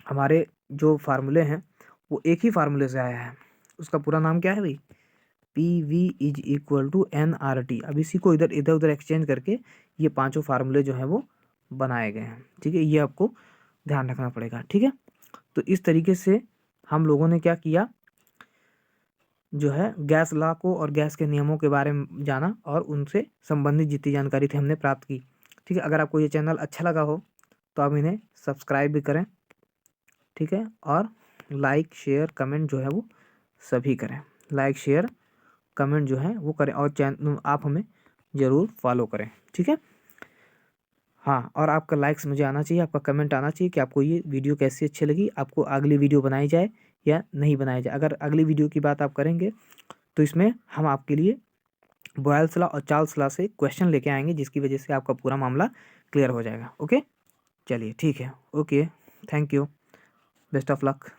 हमारे जो फार्मूले हैं वो एक ही फार्मूले से आया है। उसका पूरा नाम क्या है भाई, PV is equal to NRT। अब इसी को इधर इधर उधर एक्सचेंज करके ये पांचों फार्मूले जो हैं वो बनाए गए हैं, ठीक है। ये आपको ध्यान रखना पड़ेगा, ठीक है। तो इस तरीके से हम लोगों ने क्या किया, जो है गैस लॉ को और गैस के नियमों के बारे में जाना और उनसे संबंधित जितनी जानकारी थी हमने प्राप्त की, ठीक है। अगर आपको ये चैनल अच्छा लगा हो तो आप इन्हें सब्सक्राइब भी करें, ठीक है, और लाइक शेयर कमेंट जो है वो सभी करें। लाइक शेयर कमेंट जो है वो करें, और चैनल आप हमें ज़रूर फॉलो करें, ठीक है। हाँ, और आपका लाइक्स मुझे आना चाहिए, आपका कमेंट आना चाहिए कि आपको ये वीडियो कैसी अच्छी लगी, आपको अगली वीडियो बनाई जाए या नहीं बनाई जाए। अगर अगली वीडियो की बात आप करेंगे तो इसमें हम आपके लिए बॉयल्स लॉ और चार्ल्स लॉ से क्वेश्चन लेके आएंगे, जिसकी वजह से आपका पूरा मामला क्लियर हो जाएगा। ओके, चलिए ठीक है, okay, thank you, best of luck.